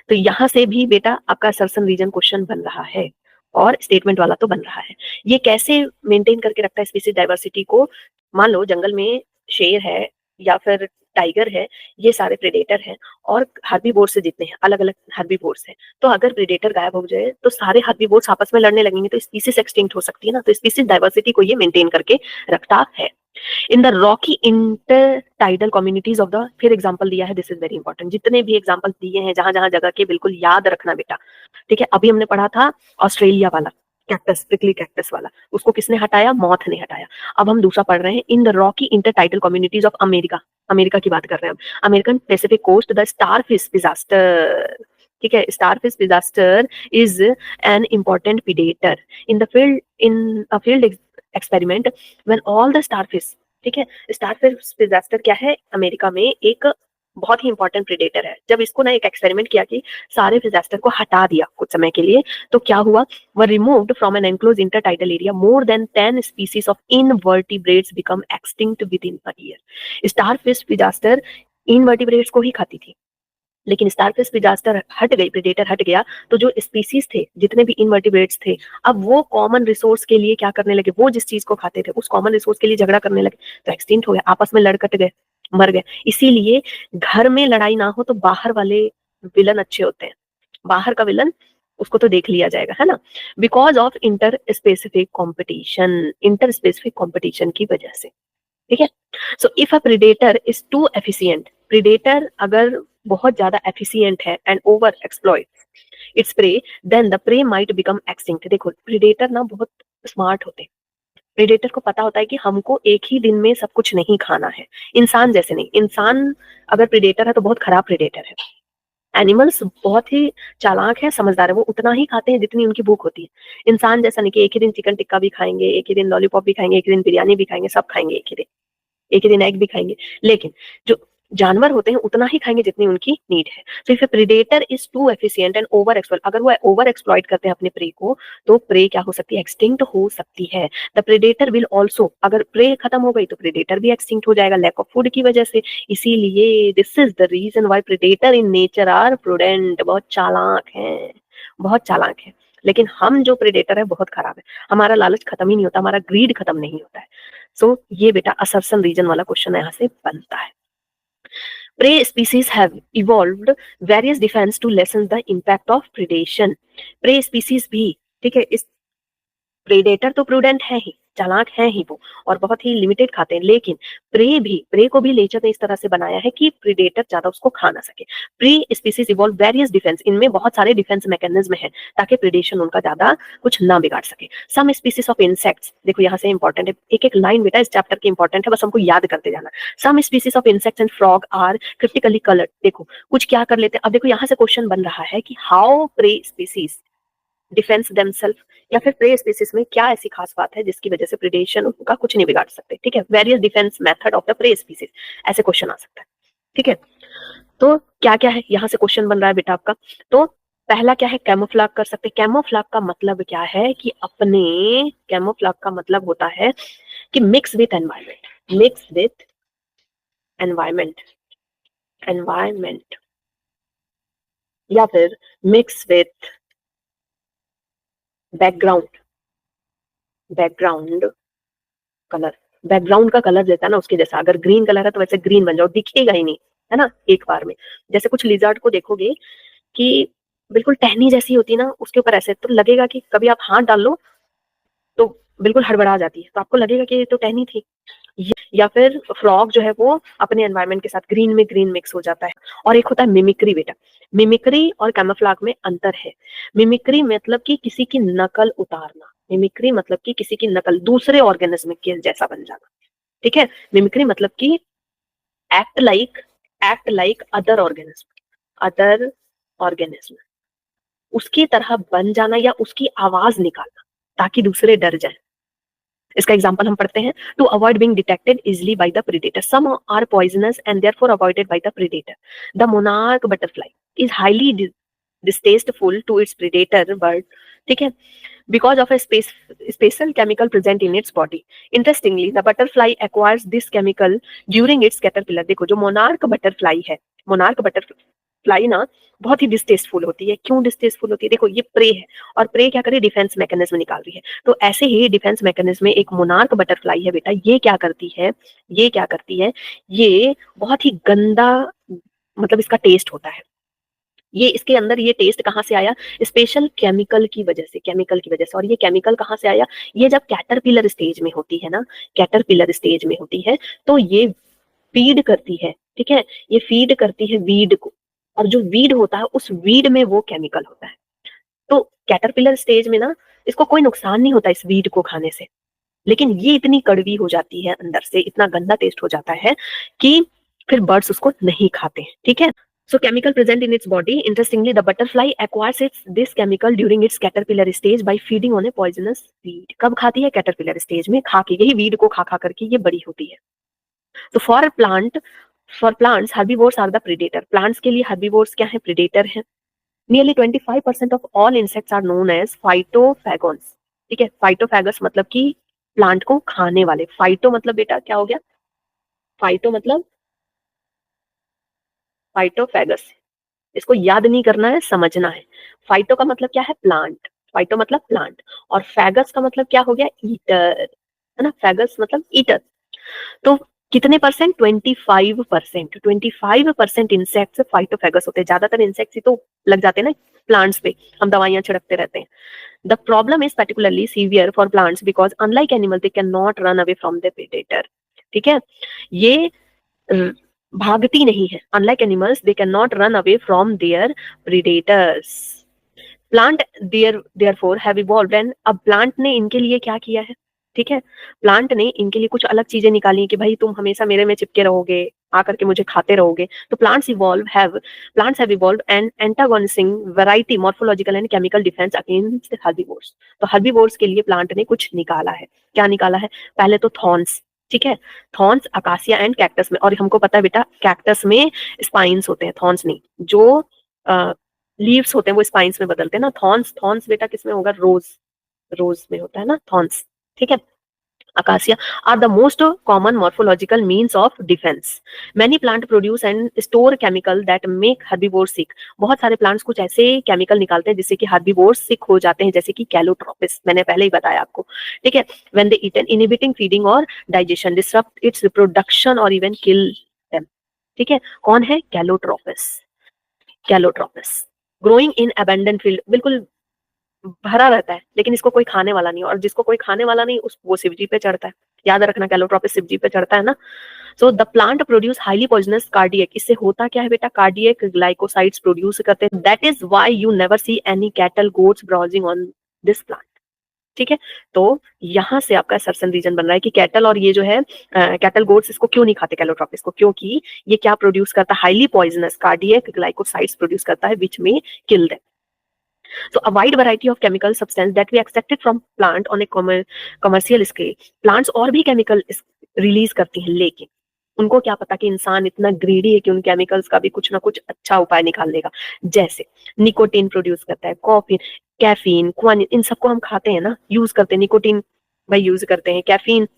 तो यहां से भी बेटा आपका असर्शन रीजन क्वेश्चन बन रहा है, और स्टेटमेंट वाला तो बन रहा है। ये कैसे मेंटेन करके रखता है स्पीसीज डाइवर्सिटी को? मान लो जंगल में शेर है या फिर टाइगर है, ये सारे प्रेडेटर हैं, और हर्बीवोर्स से जितने हैं, अलग अलग हर्बीवोर्स हैं, तो अगर प्रेडेटर गायब हो जाए तो सारे हर्बीवोर्स आपस में लड़ने लगेंगे, तो स्पीसीज एक्सटिंक्ट हो सकती है ना। तो स्पीसीज डाइवर्सिटी को ये मेंटेन करके रखता है। In the rocky intertidal communities of the, फिर एग्जांपल दिया है, दिस इज वेरी इंपॉर्टेंट, जितने भी एग्जांपल दिए हैं जहां जहां जगह के, बिल्कुल याद रखना बेटा। ठीक है, अभी हमने पढ़ा था ऑस्ट्रेलिया वाला कैक्टस, प्रिकली कैक्टस वाला, उसको किसने हटाया? मॉथ ने हटाया। अब हम दूसरा पढ़ रहे हैं, in the rocky intertidal communities of America, America की बात कर रहे हैं हम, American Pacific coast the starfish disaster. ठीक है, starfish disaster is an important predator in the field, in a field experiment when all the starfish, ठीक है, स्टारफिश डिजास्टर क्या है? अमेरिका में एक बहुत ही इंपॉर्टेंट प्रेडेटर है। जब इसको ना एक एक्सपेरिमेंट किया कि सारे डिजास्टर को हटा दिया कुछ समय के लिए, तो क्या हुआ? were removed from an enclosed intertidal area, more than 10 species of invertebrates become extinct within a year. Starfish disaster invertebrates को ही खाती थी, लेकिन स्टारफिश डिजास्टर हट गई, प्रेडेटर हट गया, तो जो स्पीसीज थे, जितने भी इनवर्टिब्रेट्स थे, अब वो कॉमन रिसोर्स के लिए क्या करने लगे? वो जिस चीज को खाते थे उस कॉमन रिसोर्स के लिए झगड़ा करने लगे, तो एक्सटिंक्ट हो गया, आपस में लड़ कट गए, मर गए। इसीलिए घर में लड़ाई ना हो तो बाहर वाले विलन अच्छे होते हैं, बाहर का विलन उसको तो देख लिया जाएगा, है ना, because of interspecific competition, interspecific competition की वजह से। ठीक है, so if a predator is too efficient, predator अगर बहुत ज्यादा एफिशिएंट है and overexploit its prey, then the prey might become extinct. देखो प्रेडेटर ना बहुत स्मार्ट होते हैं, प्रेडेटर को पता होता है कि हमको एक ही दिन में सब कुछ नहीं खाना है। इंसान जैसे नहीं, इंसान अगर प्रेडेटर है तो बहुत खराब प्रेडेटर है। एनिमल्स बहुत ही चालाक है, समझदार है, वो उतना ही खाते हैं जितनी उनकी भूख होती है। इंसान जैसा नहीं कि एक ही दिन चिकन टिक्का भी खाएंगे, एक ही दिन लॉलीपॉप भी खाएंगे, एक ही दिन बिरयानी भी खाएंगे, सब खाएंगे एक ही दिन, एक ही दिन एग भी खाएंगे। लेकिन जो जानवर होते हैं उतना ही खाएंगे जितनी उनकी नीड है। So if a predator is too efficient and overexploit, अगर वो ओवर एक्सप्लॉइट करते हैं अपने प्रे को, तो प्रे क्या हो सकती है? एक्सटिंक्ट हो सकती है। द प्रेडेटर विल ऑल्सो, अगर प्रे खत्म हो गई तो प्रेडेटर भी एक्सटिंक्ट हो जाएगा लैक ऑफ फूड की वजह से। इसीलिए this is the reason why predator in nature are prudent, बहुत चालाक है, बहुत चालाक है। लेकिन हम जो प्रेडेटर है बहुत खराब है, हमारा लालच खत्म ही नहीं होता, हमारा ग्रीड खत्म नहीं होता है। सो ये बेटा असर्शन रीजन वाला क्वेश्चन यहाँ से बनता है। Prey species have evolved various defense to lessen the impact of predation. Prey species भी, ठीक है, इस प्रेडेटर तो प्रूडेंट है ही, चालाक है ही वो, और बहुत ही लिमिटेड खाते हैं, लेकिन प्रे भी, प्रे को भी नेचर ने इस तरह से बनाया है कि प्रेडेटर ज्यादा उसको खा ना सके। Prey species evolve various defence, इनमें बहुत सारे डिफेंस मैकेनिज्म है ताकि प्रेडेशन उनका ज्यादा कुछ ना बिगाड़ सके। सम स्पीसीज ऑफ इंसेक्ट्स, देखो यहाँ से इंपॉर्टेंट है, एक एक लाइन बेटा इस चैप्टर की इंपॉर्टेंट है, बस हमको याद करते जाना। Some species of insects and frog are critically coloured. देखो कुछ क्या कर लेते हैं, अब देखो यहाँ से क्वेश्चन बन रहा है कि how prey species defence themselves, या फिर प्रे स्पीसीज में क्या ऐसी खास बात है जिसकी वजह से प्रेडेशन उनका कुछ नहीं बिगाड़ सकते। ठीक है, various defence method of the prey species, ऐसे क्वेश्चन आ सकता है। ठीक है, तो क्या क्या है यहाँ से क्वेश्चन बन रहा है बेटा आपका, तो पहला क्या है, कैमोफ्लाग कर सकते हैं। कैमोफ्लाग का मतलब क्या है कि अपने, कैमोफ्लाग का मतलब होता है कि mix with environment, mix with environment, environment, या फिर mix with background, background colour. Background का कलर जैसा ना उसके जैसा, अगर ग्रीन कलर है तो वैसे ग्रीन बन जाओ, दिखेगा ही नहीं, है ना एक बार में। जैसे कुछ लिजर्ड को देखोगे कि बिल्कुल टहनी जैसी होती है ना उसके ऊपर, ऐसे तो लगेगा कि कभी आप हाथ डाल लो तो बिल्कुल हड़बड़ा जाती है, तो आपको लगेगा कि ये तो टहनी थी। या फिर फ्रॉग जो है वो अपने एनवायरनमेंट के साथ ग्रीन में ग्रीन मिक्स हो जाता है। और एक होता है मिमिक्री बेटा। मिमिक्री और कैमोफ्लाग में अंतर है। मिमिक्री मतलब कि किसी की नकल उतारना, मिमिक्री मतलब कि किसी की नकल दूसरे ऑर्गेनिज्म के जैसा बन जाना, ठीक है। मिमिक्री मतलब कि act like, act like other organism, other organism, उसकी तरह बन जाना या उसकी आवाज निकालना ताकि दूसरे डर जाए। इसका एग्जांपल हम पढ़ते हैं। To avoid being detected easily by the predator, some are poisonous and therefore avoided by the predator. The monarch butterfly is highly distasteful to its predator bird, ठीक है, because of a special chemical present in its body. Interestingly, the butterfly acquires this chemical during its caterpillar. देखो जो मोनार्क बटरफ्लाई है, मोनार्क बटरफ्लाई ना बहुत ही डिस्टेस्टफुल होती है। क्यों डिस्टेस्टफुल होती है? देखो ये प्रे है और प्रे क्या करे, डिफेंस मैकेनिज्म निकाल रही है। तो ऐसे ही डिफेंस मैकेनिज्म में एक मोनार्क बटरफ्लाई है बेटा, ये क्या करती है, ये क्या करती है, ये बहुत ही गंदा, मतलब इसका टेस्ट होता है। ये इसके अंदर ये टेस्ट कहाँ से आया? स्पेशल केमिकल की वजह से, केमिकल की वजह से। और ये केमिकल कहाँ से आया? ये जब कैटरपिलर स्टेज में होती है ना, कैटरपिलर स्टेज में होती है तो ये फीड करती है, ठीक है, ये फीड करती है वीड को। और जो वीड होता है उस वीड में वो केमिकल होता है। तो कैटरपिलर स्टेज में ना इसको कोई नुकसान नहीं होता इस वीड को खाने से, लेकिन ये इतनी कड़वी हो जाती है अंदर से, इतना गंदा टेस्ट हो जाता है कि फिर बर्ड्स उसको नहीं खाते, ठीक है। So chemical present in its body. Interestingly, the butterfly acquires this chemical during its caterpillar stage by feeding on a poisonous weed. कब खाती है? कैटरपिलर स्टेज में खा के, यही वीड को खा खा करके ये बड़ी होती है। तो for plants herbivores are the predator. Plants के लिए herbivores क्या है? प्रेडेटर है। Nearly 25% of all insects are known as phytophagons. ठीक है, फाइटोफैगस मतलब कि प्लांट को खाने वाले। फाइटो मतलब बेटा क्या हो गया? फाइटो मतलब, फाइटोफैगस, इसको याद नहीं करना है, समझना है। फाइटो का मतलब क्या है? प्लांट। फाइटो मतलब प्लांट। और फैगस का मतलब क्या हो गया? ईटर, है ना, फैगस मतलब ईटर। तो कितने परसेंट? 25%। 25% इंसेक्ट्स फाइटोफैगस होते हैं। ज्यादातर इंसेक्ट्स ही तो लग जाते हैं ना प्लांट्स पे, हम दवाइयां छिड़कते रहते हैं। The problem is particularly severe for plants because unlike animal they can not run away from the predator, ठीक है। ये भागती नहीं है, unlike animals they can not run away from their predators. Plant therefore have evolved, and अब प्लांट ने इनके लिए क्या किया है, ठीक है, प्लांट ने इनके लिए कुछ अलग चीजें निकाली है कि भाई तुम हमेशा मेरे में चिपके रहोगे, आकर के मुझे खाते रहोगे। तो plants have evolved and antagonising variety morphological and chemical defence against herbivores. तो हर्बीवोर्स के लिए प्लांट ने कुछ निकाला है। क्या निकाला है? पहले तो थॉर्न्स, ठीक है, थॉर्न्स अकासिया एंड कैक्टस में। और हमको पता है बेटा कैक्टस में स्पाइन्स होते हैं, थॉर्न्स नहीं। जो लीव्स होते हैं वो स्पाइन्स में बदलते हैं ना। थॉर्न्स, थॉर्न्स बेटा किसमें होगा? रोज, रोज में होता है ना थॉर्न्स, ठीक है। Acacia are the most common morphological means of defense. Many plant produce and store chemical that make herbivores sick. बहुत सारे प्लांट्स कुछ ऐसे केमिकल निकालते हैं जिससे कि herbivores सिक हो जाते हैं, जैसे कि कैलोट्रोपिस, मैंने पहले ही बताया आपको, ठीक है। When they eat and inhibiting feeding or digestion, disrupt its reproduction or even kill them, ठीक है। कौन है? Calotropis, Calotropis. Growing in abundant field, बिल्कुल भरा रहता है लेकिन इसको कोई खाने वाला नहीं, और जिसको कोई खाने वाला नहीं उस वो शिवजी पे चढ़ता है। याद रखना, कैलोट्रोपिस शिवजी पे चढ़ता है ना। So the plant produce highly poisonous cardiac, इससे होता क्या है बेटा? कार्डियक ग्लाइकोसाइड्स प्रोड्यूस करते हैं। That is why you never see any cattle goats browsing on this plant, ठीक है। तो यहाँ से आपका सर्सन रीजन बन रहा है कि कैटल और ये जो है कैटल गोट्स इसको क्यों नहीं खाते कैलोट्रोपिस को, क्योंकि ये क्या प्रोड्यूस करता है? Highly poisonous cardiac glycosides produce करता है विच में kill them. So a wide variety of chemical substance that we extracted from plant on a commercial scale. Plants और भी chemical release करती हैं, लेकिन उनको क्या पता कि इंसान इतना ग्रीडी है कि उन केमिकल्स का भी कुछ ना कुछ अच्छा उपाय निकाल लेगा। जैसे निकोटीन प्रोड्यूस करता है, कॉफी, कैफीन, क्वानिन, इन सबको हम खाते हैं ना, यूज करते हैं। निकोटीन भाई यूज करते हैं, कैफीन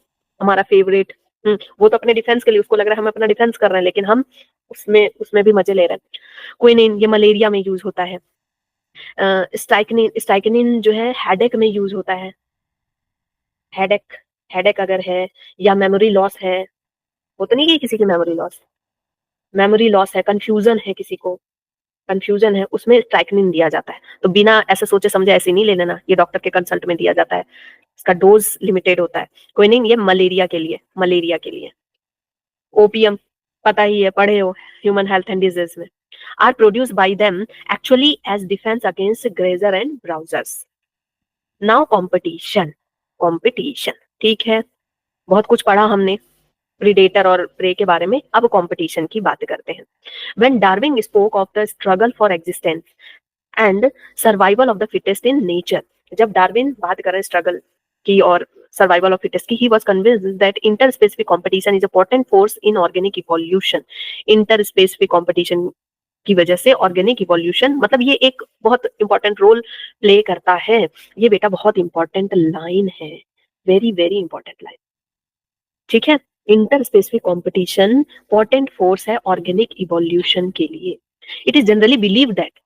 हमारा फेवरेट, वो तो अपने डिफेंस के लिए, उसको लग रहा है हम अपना डिफेंस कर रहे हैं, लेकिन हम उसमें उसमें भी मजे ले रहे हैं। क्विनिन ये मलेरिया में यूज होता है। स्टाइकनिन, स्टाइकनिन जो है हेडेक में यूज होता है। हेडेक, हेडेक अगर है या मेमोरी लॉस है, वो तो नहीं कि किसी की मेमोरी लॉस, मेमोरी लॉस है, कंफ्यूजन है, किसी को कंफ्यूजन है, उसमें स्ट्राइकनिन दिया जाता है। तो बिना ऐसे सोचे समझे ऐसे नहीं ले लेना, ये डॉक्टर के कंसल्ट में दिया जाता है, इसका डोज लिमिटेड होता है। क्विनिन ये मलेरिया के लिए, मलेरिया के लिए। ओपियम पता ही है, पढ़े हो ह्यूमन हेल्थ एंड डिजीज में। Are produce by them actually as defence against grazer and browsers. Now competition, competition ठीक है, बहुत कुछ पढ़ा हमने प्रीडेटर और प्रे के बारे में, अब कंपटीशन की बात करते हैं। When Darwin spoke of the struggle for existence and survival of the fittest in nature, जब डार्विन बात कर रहे स्ट्रगल की और सर्वाइवल ऑफ फिटेस्ट की, he was convinced that inter specific competition is a potent force in organic evolution. Inter specific competition की वजह से ऑर्गेनिक इवोल्यूशन, मतलब ये एक बहुत इंपॉर्टेंट रोल प्ले करता है। ये बेटा बहुत इंपॉर्टेंट लाइन है, वेरी वेरी इंपॉर्टेंट लाइन, ठीक है। Inter specific competition potent force है ऑर्गेनिक इवोल्यूशन के लिए। It is generally believe that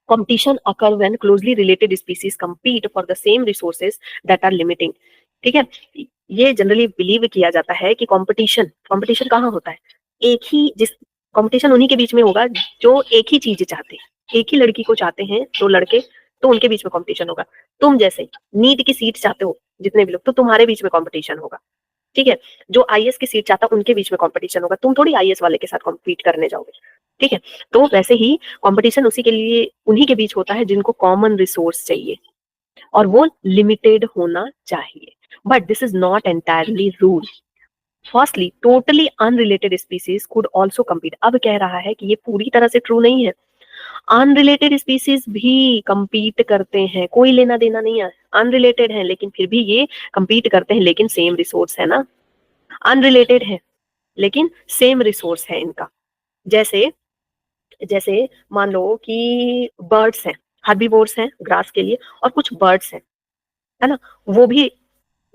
competition occur when closely related species compete for the same resources that are limiting, ठीक है। ये जनरली बिलीव किया जाता है कि कंपटीशन, कंपटीशन कहाँ होता है, एक ही, जिस कंपटीशन उन्हीं के बीच में होगा जो एक ही चीज चाहते हैं, एक ही लड़की को चाहते हैं दो लड़के, तो उनके बीच में कंपटीशन होगा। तुम जैसे नीट की सीट चाहते हो जितने भी लोग, तो तुम्हारे बीच में कंपटीशन होगा, ठीक है। जो आईएएस की सीट चाहता है उनके बीच में कंपटीशन होगा, तुम थोड़ी आईएएस वाले के साथ कॉम्पीट करने जाओगे, ठीक है। तो वैसे ही कंपटीशन उसी के लिए, उन्हीं के बीच होता है जिनको कॉमन रिसोर्स चाहिए, और वो लिमिटेड होना चाहिए। But this is not entirely rule. Firstly totally unrelated species could also compete. अब कह रहा है कि ये पूरी तरह से ट्रू नहीं है, अनरिलेटेड स्पीसीज भी कम्पीट करते हैं, कोई लेना देना नहीं है, अनरिलेटेड है लेकिन फिर भी ये कम्पीट करते हैं, लेकिन सेम रिसोर्स है ना, अनरिलेटेड है लेकिन सेम रिसोर्स है इनका। जैसे जैसे मान लो कि बर्ड्स हैं, हर्बीवोर्स हैं ग्रास के लिए, और कुछ बर्ड्स हैं, है ना, वो भी,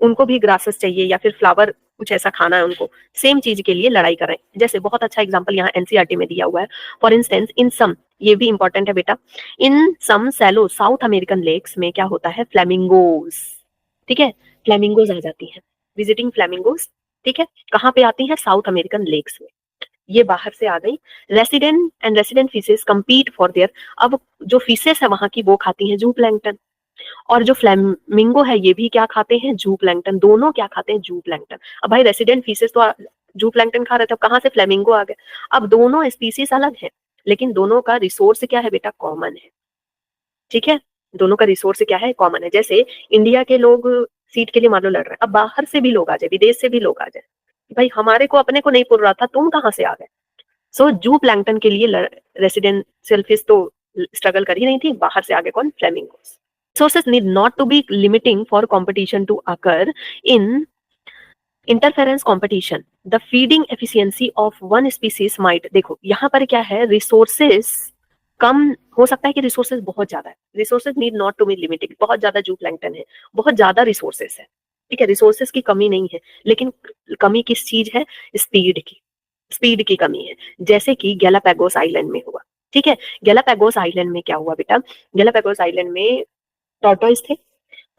उनको भी ग्रासेस चाहिए या फिर फ्लावर, कुछ ऐसा खाना है उनको, सेम चीज के लिए लड़ाई कर रहे हैं। जैसे बहुत अच्छा एग्जांपल यहाँ एनसीईआरटी में दिया हुआ है। फॉर इंस्टेंस इन सम, ये भी इंपॉर्टेंट है बेटा, इन सम सैलो साउथ अमेरिकन लेक्स में क्या होता है, फ्लेमिंगोज, ठीक है, फ्लेमिंगोज आ जाती है, विजिटिंग फ्लेमिंगोज, ठीक है। कहाँ पे आती है, साउथ अमेरिकन लेक्स में, ये बाहर से आ गई। Resident and resident fishes compete for their, अब जो फिशेस है वहां की वो खाती हैं जू प्लैंकटन, और जो फ्लेमिंगो है ये भी क्या खाते हैं, जू प्लैंकटन, दोनों क्या खाते हैं, जू प्लैंकटन। अब भाई रेसिडेंट फिशेस तो जू प्लैंकटन खा रहे थे, अब कहाँ से फ्लेमिंगो आ गए। अब दोनों स्पीसीज अलग है लेकिन दोनों का रिसोर्स क्या है बेटा, कॉमन है, ठीक है। दोनों का रिसोर्स क्या है, कॉमन है। जैसे इंडिया के लोग सीट के लिए मान लो लड़ रहे हैं, अब बाहर से भी लोग आ जाए, विदेश से भी लोग आ जाए, भाई हमारे को अपने को नहीं पुर रहा था, तुम कहाँ से आ गए। सो जू प्लैंकटन के लिए रेसिडेंशियल फिश तो स्ट्रगल कर ही नहीं थी, बाहर से आगे कौन, flamingos. Sources need not to be limiting for competition to occur in interference competition. The feeding efficiency of one species might, देखो यहाँ पर क्या है, रिसोर्सेस कम हो सकता है कि रिसोर्सेज बहुत ज्यादा है, resources need not to be limited, बहुत ज्यादा जू प्लैंकटन है, बहुत ज्यादा रिसोर्सेस है, ठीक है, रिसोर्सेज की कमी नहीं है, लेकिन कमी किस चीज है, स्पीड की, स्पीड की कमी है। जैसे कि गैलापागोस आइलैंड में हुआ, ठीक है। गैलापागोस आइलैंड में क्या हुआ बेटा, गैलापागोस आइलैंड में टॉर्टोइस थे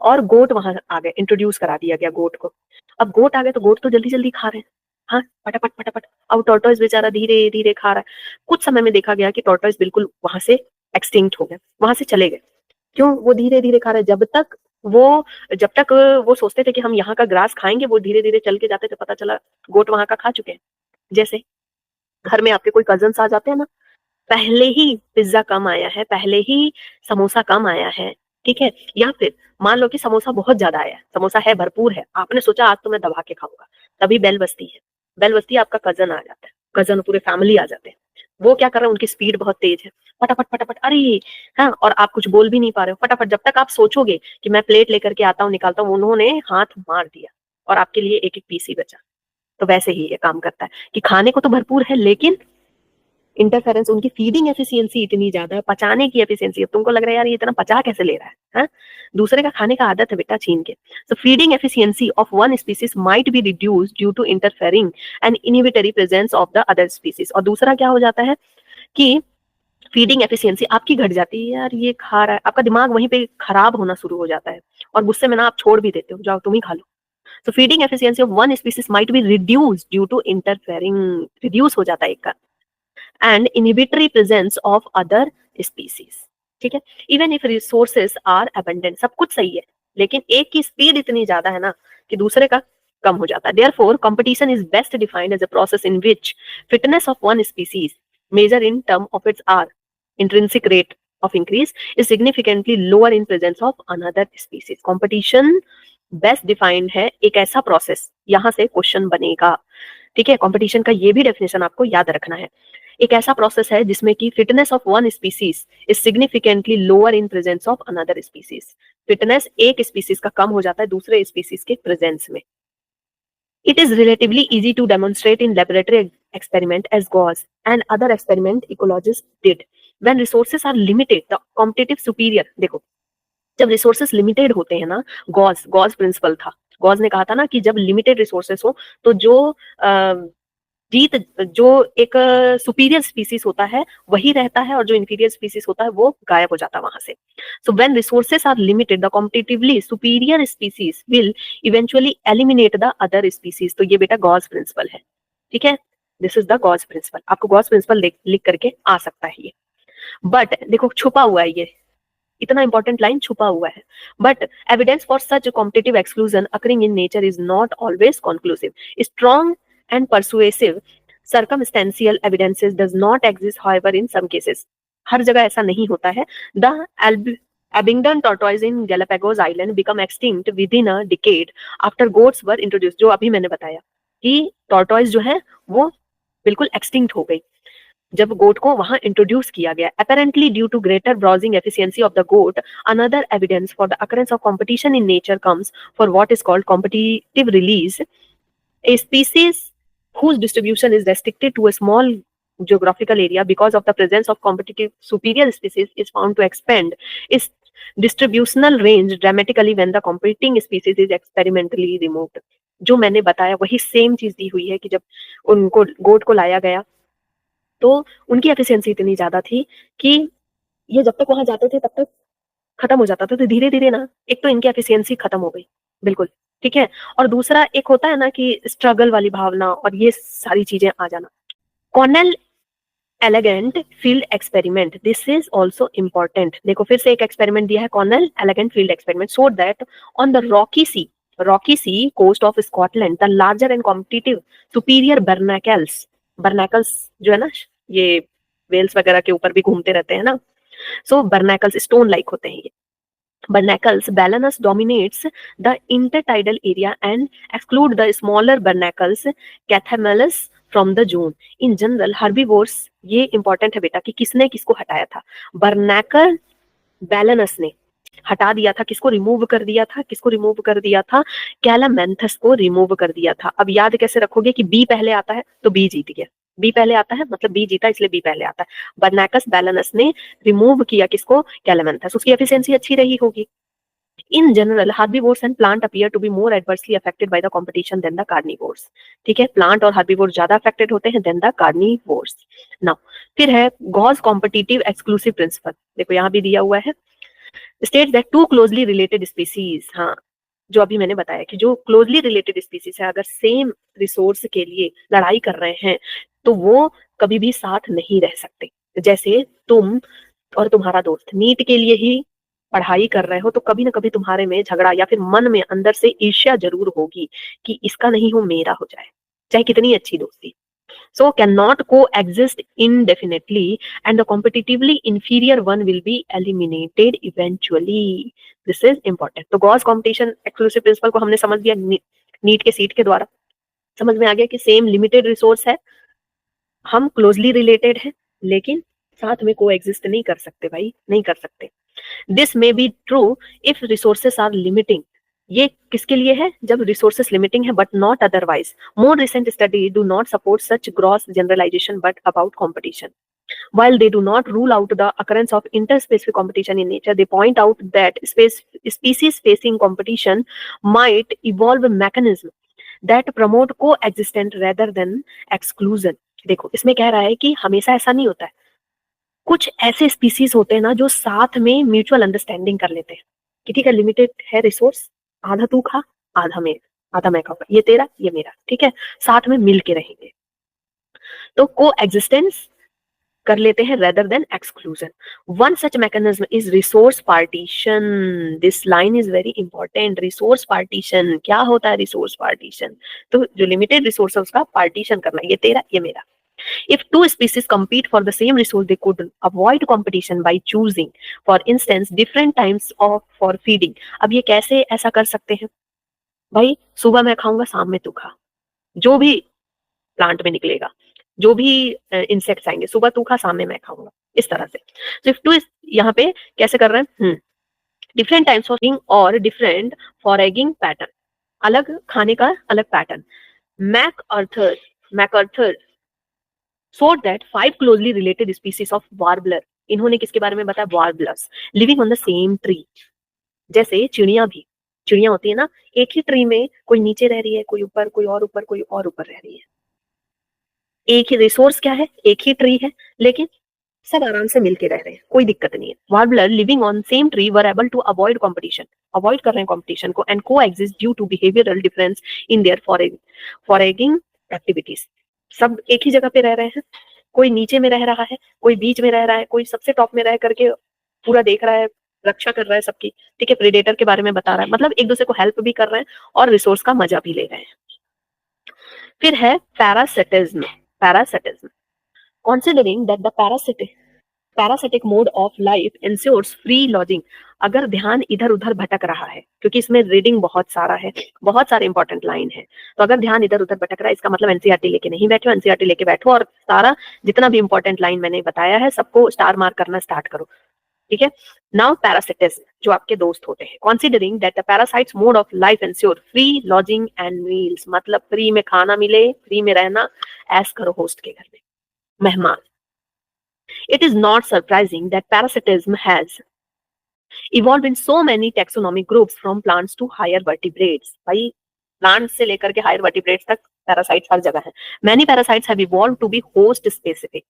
और गोट वहां आ गए, इंट्रोड्यूस करा दिया गया गोट को। अब गोट आ गए तो गोट तो जल्दी जल्दी खा रहे हैं, हाँ फटाफट फटाफट। अब टॉर्टोइस बेचारा धीरे धीरे खा रहा है। कुछ समय में देखा गया कि टॉर्टोइस बिल्कुल वहां से एक्सटिंक्ट हो गए, वहां से चले गए। क्यों, वो धीरे धीरे खा रहे, जब तक वो सोचते थे कि हम यहाँ का ग्रास खाएंगे, वो धीरे धीरे चल के जाते थे, पता चला गोट वहां का खा चुके हैं। जैसे घर में आपके कोई कजन्स आ जाते हैं ना, पहले ही पिज्जा कम आया है, पहले ही समोसा कम आया है, ठीक है, या फिर मान लो कि समोसा बहुत ज्यादा आया है, समोसा है, भरपूर है, आपने सोचा आज तो मैं दबा के खाऊंगा, तभी बेल बजती है, बेल बजती है, आपका कजन आ जाता है, कजन पूरे फैमिली आ जाते हैं। वो क्या कर रहे हैं, उनकी स्पीड बहुत तेज है, फटाफट फटाफट, अरे हाँ, और आप कुछ बोल भी नहीं पा रहे हो, फटाफट, जब तक आप सोचोगे कि मैं प्लेट लेकर के आता हूँ निकालता हूँ, उन्होंने हाथ मार दिया और आपके लिए एक एक पीस ही बचा। तो वैसे ही ये काम करता है कि खाने को तो भरपूर है, लेकिन इंटरफेरेंस, उनकी फीडिंग एफिशिएंसी इतनी ज्यादा है, पचाने की एफिशिएंसी, अब तुमको लग रहा है यार ये इतना पचा कैसे ले रहा है, हाँ? दूसरे का खाने का आदत है बेटा छीन के। So feeding efficiency of one species might be reduced due to interfering and inhibitory presence of the other species. और दूसरा क्या हो जाता है कि फीडिंग एफिशिएंसी आपकी घट जाती है, यार ये खा रहा है, आपका दिमाग वहीं पे खराब होना शुरू हो जाता है और गुस्से में ना आप छोड़ भी देते हो, जाओ तुम ही खा लो। So feeding efficiency of one species might be reduced due to interfering, reduce हो जाता है एक का, and inhibitory presence of other species। ठीक है, even if resources are abundant, सब कुछ सही है, लेकिन एक की स्पीड इतनी ज्यादा है ना कि दूसरे का कम हो जाता है। Therefore, competition is best defined as a process in which fitness of one species, measured in terms of its R, intrinsic rate of increase, is significantly lower in presence of another species। Competition best defined है एक ऐसा प्रोसेस, यहां से क्वेश्चन बनेगा, ठीक है। कंपटीशन का ये भी डेफिनेशन आपको याद रखना है। एक ऐसा प्रोसेस है जिसमें कि fitness of one species is significantly lower in presence of another species. Fitness एक स्पीसीज का कम हो जाता है दूसरे स्पीसीज के प्रेजेंस में। It is relatively easy to demonstrate in laboratory experiment as Gauss and other experiment ecologists did. When resources are limited, the competitive superior, देखो जब रिसोर्सेस लिमिटेड होते हैं ना, गॉस प्रिंसिपल था, गॉस ने कहा था ना कि जब लिमिटेड रिसोर्सेस हो तो जो एक सुपीरियर स्पीसीज होता है वही रहता है और जो इंफीरियर स्पीसीज होता है वो गायब हो जाता है वहां से। So when resources are limited, the competitively superior species will eventually eliminate the other species. तो ये बेटा गॉस प्रिंसिपल है, ठीक है, this is the Gause principle. आपको गॉस प्रिंसिपल लिख करके आ सकता है ये, बट देखो छुपा हुआ है, ये इतना इंपॉर्टेंट लाइन छुपा हुआ है। But evidence for such competitive exclusion occurring in nature is not always conclusive. Strong and persuasive circumstantial evidences does not exist however in some cases। हर जगह ऐसा नहीं होता है। The Abingdon tortoise in Galapagos Island become extinct within a decade after goats were introduced। जो अभी मैंने बताया कि tortoise जो है वो बिल्कुल extinct हो गई जब गोट को वहां इंट्रोड्यूस किया गया। apparently due to greater browsing efficiency of the goat। another evidence for the occurrence of competition in nature comes for what is called competitive release। a species whose distribution is restricted to a small geographical area because of the presence of competitive superior species is found to expand its distributional range dramatically when the competing species is experimentally removed। जो मैंने बताया वही सेम चीज दी हुई है कि जब उनको गोट को लाया गया तो उनकी एफिशिएंसी इतनी ज्यादा थी कि ये जब तक वहां जाते थे तब तक खत्म हो जाता था। तो धीरे धीरे ना एक तो इनकी एफिशिएंसी खत्म हो गई बिल्कुल, ठीक है, और दूसरा एक होता है ना कि स्ट्रगल वाली भावना और ये सारी चीजें आ जाना। Cornell elegant field experiment, this is also important. देखो फिर से एक एक्सपेरिमेंट दिया है, Cornell elegant field experiment showed that on the rocky sea coast of Scotland the larger and competitive superior barnacles जो है ना, ये वेल्स वगैरह के ऊपर भी घूमते रहते हैं ना, सो बर्नैकल्स स्टोन लाइक होते हैं ये barnacles। Balanus dominates the intertidal area and exclude the smaller barnacles Cathamelus from the zone। in general herbivores, ये important है बेटा कि किसने किसको हटाया था। बर्नैकल बैलेनस ने हटा दिया था, किसको रिमूव कर दिया था, कैलामेंथस को रिमूव कर दिया था। अब याद कैसे रखोगे कि बी पहले आता है तो बी जीत गया, बी पहले आता है मतलब बी जीता इसलिए बी पहले आता है। बर्नैकस बैलेनस ने रिमूव किया किसको, कैलामेंथस, उसकी एफिशिएंसी अच्छी रही होगी। In general, herbivores and plant appear to be more adversely affected by the competition than the carnivores। ठीक है, प्लांट और herbivores ज्यादा affected होते हैं than the carnivores। Now, फिर है Gauss competitive exclusive principle। देखो यहाँ भी दिया हुआ है, states that two closely related species, हाँ जो अभी मैंने बताया कि जो क्लोजली रिलेटेड स्पीसीज है अगर सेम रिसोर्स के लिए लड़ाई कर रहे हैं तो वो कभी भी साथ नहीं रह सकते। जैसे तुम और तुम्हारा दोस्त नीट के लिए ही पढ़ाई कर रहे हो तो कभी ना कभी तुम्हारे में झगड़ा या फिर मन में अंदर से ईर्ष्या जरूर होगी कि इसका नहीं हो मेरा हो जाए, चाहे कितनी अच्छी दोस्ती। so cannot coexist indefinitely and the competitively inferior one will be eliminated eventually। this is important। तो गॉस कॉम्पिटिशन एक्सक्लूसिव प्रिंसिपल को हमने समझ लिया नीट के सीट के द्वारा, समझ में आ गया कि सेम लिमिटेड रिसोर्स है, हम क्लोजली रिलेटेड है लेकिन साथ में कोएग्जिस्ट नहीं कर सकते भाई, नहीं कर सकते। This may be true if resources are limiting, ये किसके लिए है? जब रिसोर्सेस लिमिटिंग है but not otherwise. More recent study do not support such gross generalisation but about competition. While they do not rule out the occurrence of interspecific competition in nature, they point out that species facing competition might evolve mechanism that promote coexistence rather than exclusion। देखो इसमें कह रहा है कि हमेशा ऐसा नहीं होता है, कुछ ऐसे स्पीसीज होते हैं ना जो साथ में म्यूचुअल अंडरस्टैंडिंग कर लेते हैं कि ठीक है लिमिटेड है रिसोर्स, आधा तू खा, आधा मैं खाऊंगा, ये तेरा ये मेरा, ठीक है, साथ में मिल के रहेंगे, तो को एग्जिस्टेंस कर लेते हैं rather than exclusion। One such mechanism is resource partition। This line is very important। resource partition क्या होता है? resource partition तो जो limited resource है उसका partition करना, ये तेरा ये मेरा। If two species compete for the same resource, they could avoid competition by choosing, for instance, different times of for feeding। अब ये कैसे ऐसा कर सकते हैं भाई? सुबह मैं खाऊंगा, शाम में तू खा, जो भी प्लांट में निकलेगा, जो भी इंसेक्ट्स आएंगे, सुबह तू खा, शाम में मैं खाऊंगा, इस तरह से। तो इफ टू यहाँ पे कैसे कर रहे हैं? डिफरेंट टाइम्स ऑफ और डिफरेंट फॉरेगिंग पैटर्न, अलग खाने का अलग pattern. मैकअर्थर showed that 5 closely related species of warbler, इन्होंने किसके बारे में बताया? Warblers, living on the same tree. जैसे चिड़िया भी, चिड़िया होती है ना, एक ही ट्री में कोई नीचे रह रही है, कोई ऊपर, कोई और ऊपर, कोई और ऊपर रह रही है। एक ही रिसोर्स क्या है? एक ही ट्री है, लेकिन सब आराम से मिलके रह रहे हैं, कोई दिक्कत नहीं है। Warbler living on same tree were able to avoid competition, avoid कर रहे हैं कंपटीशन को, एंड को एग्जिस्ट due to behavioural difference in their foraging activities. सब एक ही जगह पे रह रहे हैं, कोई नीचे में रह रहा है, कोई बीच में रह रहा है, कोई सबसे टॉप में रह करके पूरा देख रहा है, रक्षा कर रहा है सबकी, ठीक है, प्रेडेटर के बारे में बता रहा है, मतलब एक दूसरे को हेल्प भी कर रहे हैं और रिसोर्स का मजा भी ले रहे हैं। फिर है parasitism. Parasitism, considering that the parasitic mode of life ensures free lodging। अगर ध्यान इधर उधर भटक रहा है, क्योंकि इसमें रीडिंग बहुत सारा है, बहुत सारे इंपॉर्टेंट लाइन है, तो अगर ध्यान इधर उधर भटक रहा है, इसका मतलब एनसीईआरटी लेके नहीं बैठो, एनसीईआरटी लेके बैठो और सारा जितना भी इंपॉर्टेंट लाइन मैंने बताया है सबको स्टार मार्क करना स्टार्ट करो, ठीक है। नाउ पैरासिटिज्म, जो आपके दोस्त होते हैं, considering that the parasites mode of life ensure free lodging and meals, मतलब फ्री में खाना मिले, फ्री में रहना, ऐश करो होस्ट के घर में, मेहमान। It is not surprising that parasitism has evolved in so many taxonomic groups from plants to higher vertebrates। भाई प्लांट से लेकर के हायर वर्टिब्रेट्स तक पैरासाइट्स हर जगह है। Many parasites have evolved to be host specific।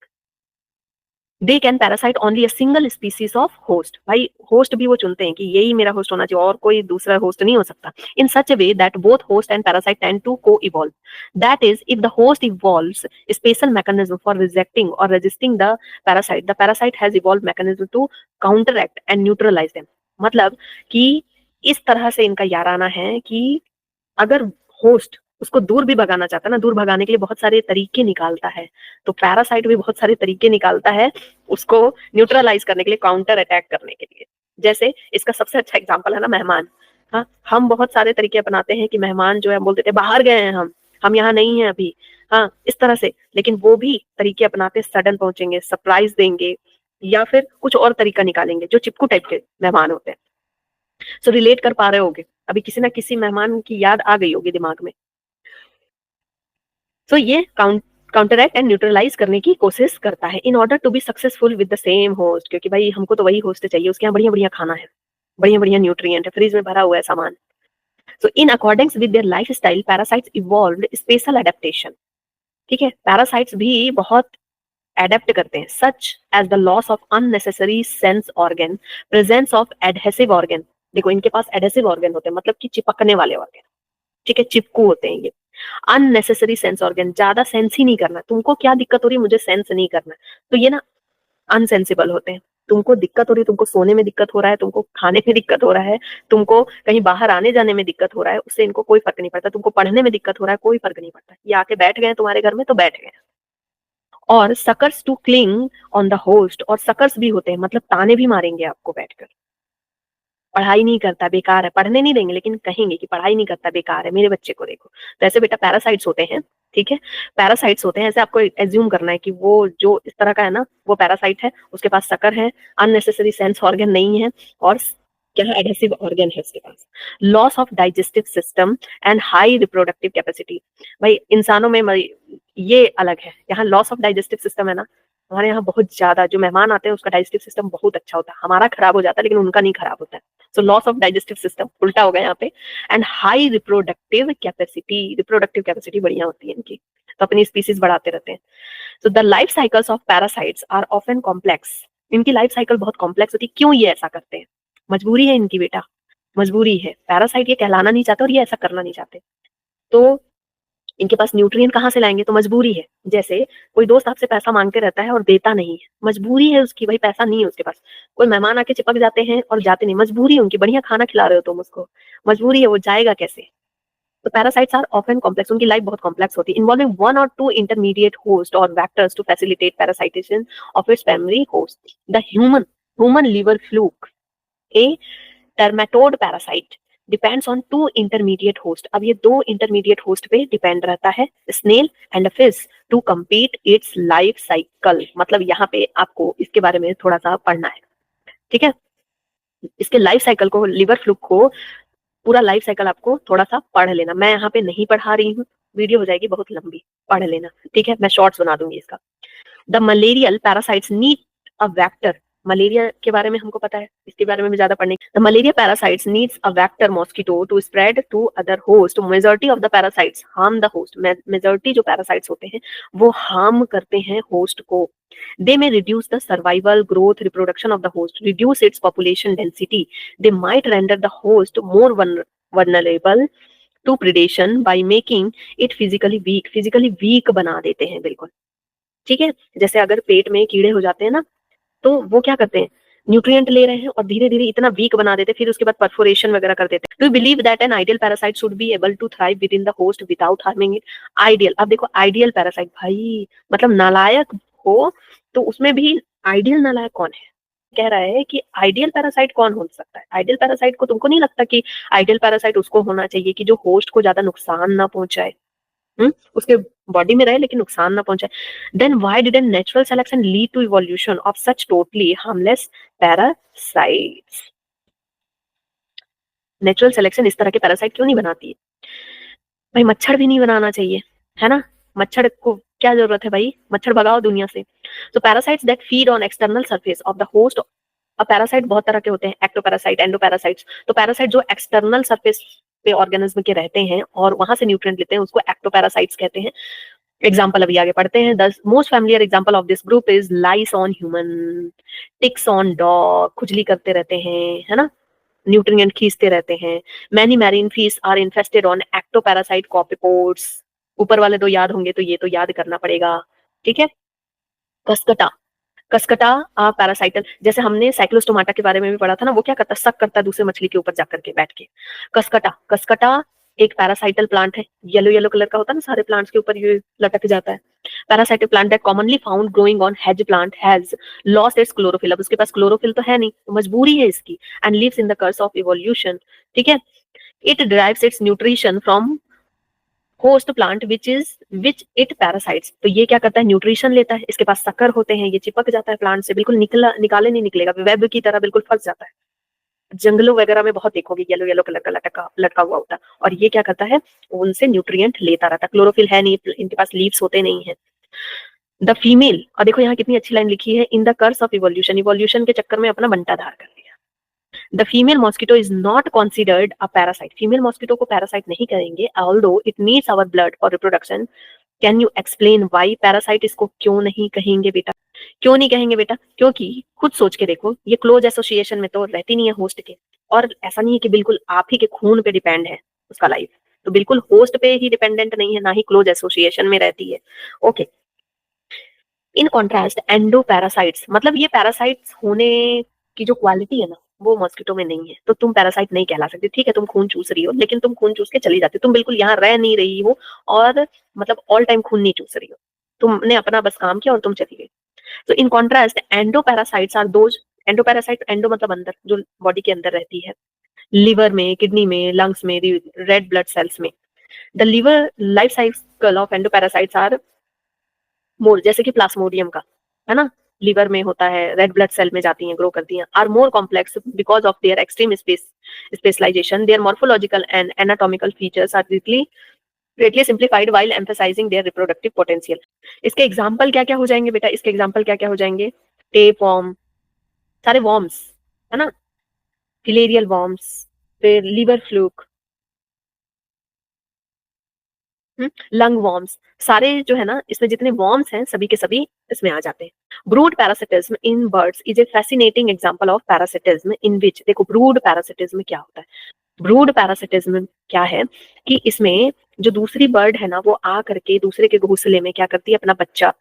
They can parasite only a single species of host। भाई होस्ट भी वो चुनते हैं कि यही मेरा होस्ट होना चाहिए और कोई दूसरा होस्ट नहीं हो सकता। In such a way that both host and parasite tend to co-evolve। That is, if the host evolves a special mechanism for rejecting or resisting the parasite has evolved mechanism to counteract and neutralize them। मतलब कि इस तरह से इनका याराना है कि अगर होस्ट उसको दूर भी भगाना चाहता है ना, दूर भगाने के लिए बहुत सारे तरीके निकालता है, तो पैरासाइट भी बहुत सारे तरीके निकालता है उसको न्यूट्रलाइज करने के लिए, काउंटर अटैक करने के लिए। जैसे इसका सबसे अच्छा एग्जांपल है ना मेहमान। हाँ, हम बहुत सारे तरीके अपनाते हैं कि मेहमान जो है, बोलते थे बाहर गए हैं हम यहाँ नहीं है अभी, हाँ इस तरह से, लेकिन वो भी तरीके अपनाते, सडन पहुंचेंगे, सरप्राइज देंगे, या फिर कुछ और तरीका निकालेंगे, जो चिपकू टाइप के मेहमान होते हैं। सो रिलेट कर पा रहे होगे, अभी किसी ना किसी मेहमान की याद आ गई होगी दिमाग में। तो ये काउंटरैक्ट एंड न्यूट्रलाइज करने की कोशिश करता है in order to be successful with the same host, क्योंकि भाई हमको तो वही होस्ट चाहिए, उसके यहाँ बढ़िया बढ़िया खाना है, बढ़िया बढ़िया न्यूट्रिएंट है, फ्रिज में भरा हुआ है सामान। So in accordance with their life style parasites evolved special adaptation. ठीक है, पैरासाइट्स भी बहुत एडेप्ट करते हैं, such as the loss of unnecessary sense organ, presence of adhesive organ. देखो इनके पास एडहेसिव ऑर्गन होते हैं, मतलब कि चिपकने वाले ऑर्गन, ठीक है, चिपकू होते हैं ये। अननेसेसरी सेंस ऑर्गन, ज्यादा सेंस ही नहीं करना, तुमको क्या दिक्कत हो रही है मुझे सेंस नहीं करना, तो ये ना अनसेंसिबल होते हैं। तुमको दिक्कत हो रही है, तुमको सोने में दिक्कत हो रहा है, तुमको खाने में दिक्कत हो रहा है, तुमको कहीं बाहर आने जाने में दिक्कत हो रहा है, उससे इनको कोई फर्क नहीं पड़ता। तुमको पढ़ने में दिक्कत हो रहा है, कोई फर्क नहीं पड़ता, ये आके बैठ गए तुम्हारे घर में तो बैठ गए। और suckers to cling on the host, और सकर्स भी होते हैं, मतलब ताने भी मारेंगे आपको बैठकर, पढ़ाई नहीं करता बेकार है, पढ़ने नहीं देंगे लेकिन कहेंगे कि पढ़ाई नहीं करता बेकार है, मेरे बच्चे को देखो। तो ऐसे बेटा पैरासाइट्स होते हैं, ठीक है, पैरासाइट्स होते हैं, ऐसे आपको एज्यूम करना है कि वो जो इस तरह का है ना वो पैरासाइट है, उसके पास सकर है, अननेसेसरी सेंस ऑर्गन नहीं है, और क्या है, एडहेसिव ऑर्गन है उसके पास। Loss of digestive system and high reproductive capacity. भाई इंसानों में ये अलग है, यहाँ लॉस ऑफ डाइजेस्टिव सिस्टम है ना, हमारे यहाँ बहुत ज्यादा जो मेहमान आते हैं उसका डाइजेस्टिव सिस्टम बहुत अच्छा होता है, हमारा खराब हो जाता है लेकिन उनका नहीं खराब होता है। So loss of digestive system उल्टा हो गया यहाँ पे। एंड हाई रिप्रोडक्टिव कैपेसिटी बढ़िया होती है इनकी, तो अपनी स्पीसीज बढ़ाते रहते हैं। So the life cycles of parasites are often complex. इनकी लाइफ साइकिल बहुत कॉम्प्लेक्स होती है। क्यों ये ऐसा करते हैं? मजबूरी है इनकी बेटा, मजबूरी है। पैरासाइट ये कहलाना नहीं चाहते और ये ऐसा करना नहीं चाहते, तो इनके पास न्यूट्रिएंट कहाँ से लाएंगे? तो मजबूरी है। जैसे कोई दोस्त आपसे पैसा मांगते रहता है और देता नहीं है, मजबूरी है उसकी, भाई पैसा नहीं है उसके पास। कोई मेहमान आके चिपक जाते हैं और जाते नहीं, मजबूरी है उनकी, बढ़िया खाना खिला रहे हो तुम उसको, मजबूरी है, वो जाएगा कैसे? तो पैरासाइट्स आर ऑफन कॉम्प्लेक्स, उनकी लाइफ बहुत कॉम्प्लेक्स होती है, involving one or two intermediate host or vectors to facilitate parasitisation of its primary host. The human liver fluke, a trematode parasite, depends on two intermediate host. अब ये दो इंटरमीडिएट होस्ट पे डिपेंड रहता है, snail and fish, to complete its life cycle. मतलब यहाँ पे आपको इसके बारे में थोड़ा सा पढ़ना है, ठीक है? इसके लाइफ साइकिल को, लिवर फ्लूक को, पूरा लाइफ साइकिल आपको थोड़ा सा पढ़ लेना। मैं यहाँ पे नहीं पढ़ा रही हूँ, वीडियो हो जाएगी बहुत लंबी, पढ़ लेना, ठीक है? मैं शॉर्ट्स बना दूंगी इसका। The malarial parasites need a vector. Malaria के बारे में हमको पता है, इसके बारे में भी ज्यादा पढ़ने। The malaria parasites needs a vector mosquito to spread to other host. Majority of the parasites harm the host. Majority जो पैरासाइट्स होते हैं वो हार्म करते हैं होस्ट को। They may reduce the survival, growth, reproduction of the host, reduce its population density. They might render the host more vulnerable to predation by making it physically weak. Physically weak बना देते हैं बिल्कुल, ठीक है? जैसे अगर पेट में कीड़े हो जाते हैं ना, तो वो क्या करते हैं, न्यूट्रिएंट ले रहे हैं और धीरे धीरे इतना वीक बना देते हैं, फिर उसके बाद परफोरेशन वगैरह कर देते हैं। Do you believe that an ideal parasite should be able to thrive within the host without harming it? Ideal, अब देखो आइडियल पैरासाइट, भाई मतलब नालायक हो तो उसमें भी आइडियल नालायक कौन है? कह रहा है कि आइडियल पैरासाइट कौन हो सकता है? आइडियल पैरासाइट को, तुमको नहीं लगता कि आइडियल पैरासाइट उसको होना चाहिए कि जो होस्ट को ज्यादा नुकसान ना पहुंचाए, उसके बॉडी में रहे लेकिन नुकसान ना पहुंचाए? Then why didn't natural selection lead to evolution of such totally harmless parasites? Natural selection इस तरह के पैरासाइट क्यों नहीं बनाती है? भाई मच्छर भी नहीं बनाना चाहिए, है ना? मच्छर को क्या जरूरत है भाई, मच्छर भगाओ दुनिया से। तो parasites that feed on external surface of the host. अब पैरासाइट बहुत तरह के होते हैं, एक्टोपैरासाइट, एंडोपैरासाइट्स। तो पैरासाइट जो एक्सटर्नल सरफेस पे ऑर्गेनिज्म के रहते हैं और वहां से न्यूट्रिएंट लेते हैं, उसको एक्टोपैरासाइट्स कहते हैं। एग्जाम्पल अभी आगे पढ़ते हैं। The most familiar example of this group is lice on human, ticks on dog, खुजली करते रहते हैं, है ना, न्यूट्रिएंट खींचते रहते हैं। Many marine fish are infested on ectoparasite copepods. ऊपर वाले दो याद होंगे तो ये तो याद करना पड़ेगा, ठीक है? कसकटा, कसकटा पैरासाइटल, जैसे हमने साइक्लोस्टोमाटा के बारे में भी पढ़ा था ना, वो क्या करता है, सक करता है दूसरे मछली के ऊपर जाकर के बैठ के। कसकटा, कसकटा एक पैरासाइटल प्लांट है, येलो येलो कलर का होता है ना, सारे प्लांट्स के ऊपर ये लटक जाता है। Parasitic plant that commonly found growing on hedge plant has lost its chlorophyll. अब उसके पास क्लोरोफिल तो है नहीं, तो मजबूरी है इसकी। And lives in the course of evolution, ठीक है? It derives its nutrition from host plant which it parasites. तो ये क्या करता है, न्यूट्रिशन लेता है, इसके पास सक्कर होते हैं, ये चिपक जाता है प्लांट से, बिल्कुल निकाले नहीं निकलेगा, वेब की तरह बिल्कुल फंस जाता है। जंगलों वगैरह में बहुत देखोगे येलो येलो कलर का लटका लटका हुआ होता है, और ये क्या करता है, उनसे न्यूट्रिएंट लेता रहता है। क्लोरोफिल है नहीं, इनके पास लीव्स होते नहीं है। द फीमेल, और देखो यहाँ कितनी अच्छी लाइन लिखी है, in the course of evolution, evolution के चक्कर में अपना बंटा धार कर लिया। The female mosquito is not considered a parasite. Female mosquito को पैरासाइट नहीं करेंगे, although it needs our blood for reproduction. Can you explain why? Parasite इसको क्यों नहीं कहेंगे बेटा? क्यों नहीं कहेंगे बेटा? क्योंकि खुद सोच के देखो, ये क्लोज एसोसिएशन में तो रहती नहीं है होस्ट के, और ऐसा नहीं है कि बिल्कुल आप ही के खून पे डिपेंड है उसका लाइफ, तो बिल्कुल होस्ट पे ही डिपेंडेंट नहीं है, ना ही क्लोज एसोसिएशन में रहती है। ओके, इन कॉन्ट्रास्ट एंडो पैरासाइट्स, मतलब ये पैरासाइट्स होने की जो क्वालिटी है ना, वो मॉस्किटो में नहीं है, तो तुम पैरासाइट नहीं कहला सकते। ठीक है, तुम खून चूस रही हो, लेकिन तुम खून चूस के चली जाती हो, तुम बिल्कुल यहाँ रह नहीं रही हो, और मतलब ऑल टाइम खून नहीं चूस रही हो, तुमने अपना बस काम किया और तुम चली गई। तो in contrast endoparasites are those, endoparasite, endo मतलब अंदर, जो बॉडी के अंदर रहती है, लिवर में, किडनी में, लंग्स में, रेड ब्लड सेल्स में। The liver life cycle of endoparasites are more, जैसे कि प्लाज्मोडियम का, है ना, लीवर में होता है, रेड ब्लड सेल में जाती हैं, ग्रो करती हैं, are more complex because of their extreme specialisation, their morphological and anatomical features are greatly simplified while emphasizing their reproductive potential. इसके एग्जाम्पल क्या क्या हो जाएंगे बेटा, इसके एग्जाम्पल क्या क्या हो जाएंगे? टेप वॉर्म, सारे वॉर्म्स है ना, फिलेरियल वॉर्म्स, फिर लीवर फ्लूक, लंग वॉर्म्स, सारे जो है ना इसमें जितने वॉर्म्स हैं सभी के सभी इसमें आ जाते हैं. Brood parasitism in birds is a fascinating example of parasitism in which, देखो ब्रूड पैरासिटिज्म क्या होता है. ब्रूड पैरासिटिज्म क्या है कि इसमें जो दूसरी बर्ड है ना वो आ करके दूसरे के घोंसले में क्या करती है, अपना बच्चा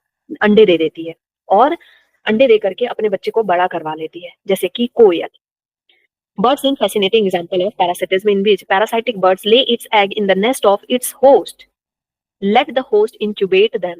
अंडे दे देती है और अंडे दे करके अपने बच्चे को बड़ा करवा लेती है, जैसे कि कोयल. Birds in fascinating example of parasitism in which parasitic birds lay its egg in the nest of its host. Let the host incubate them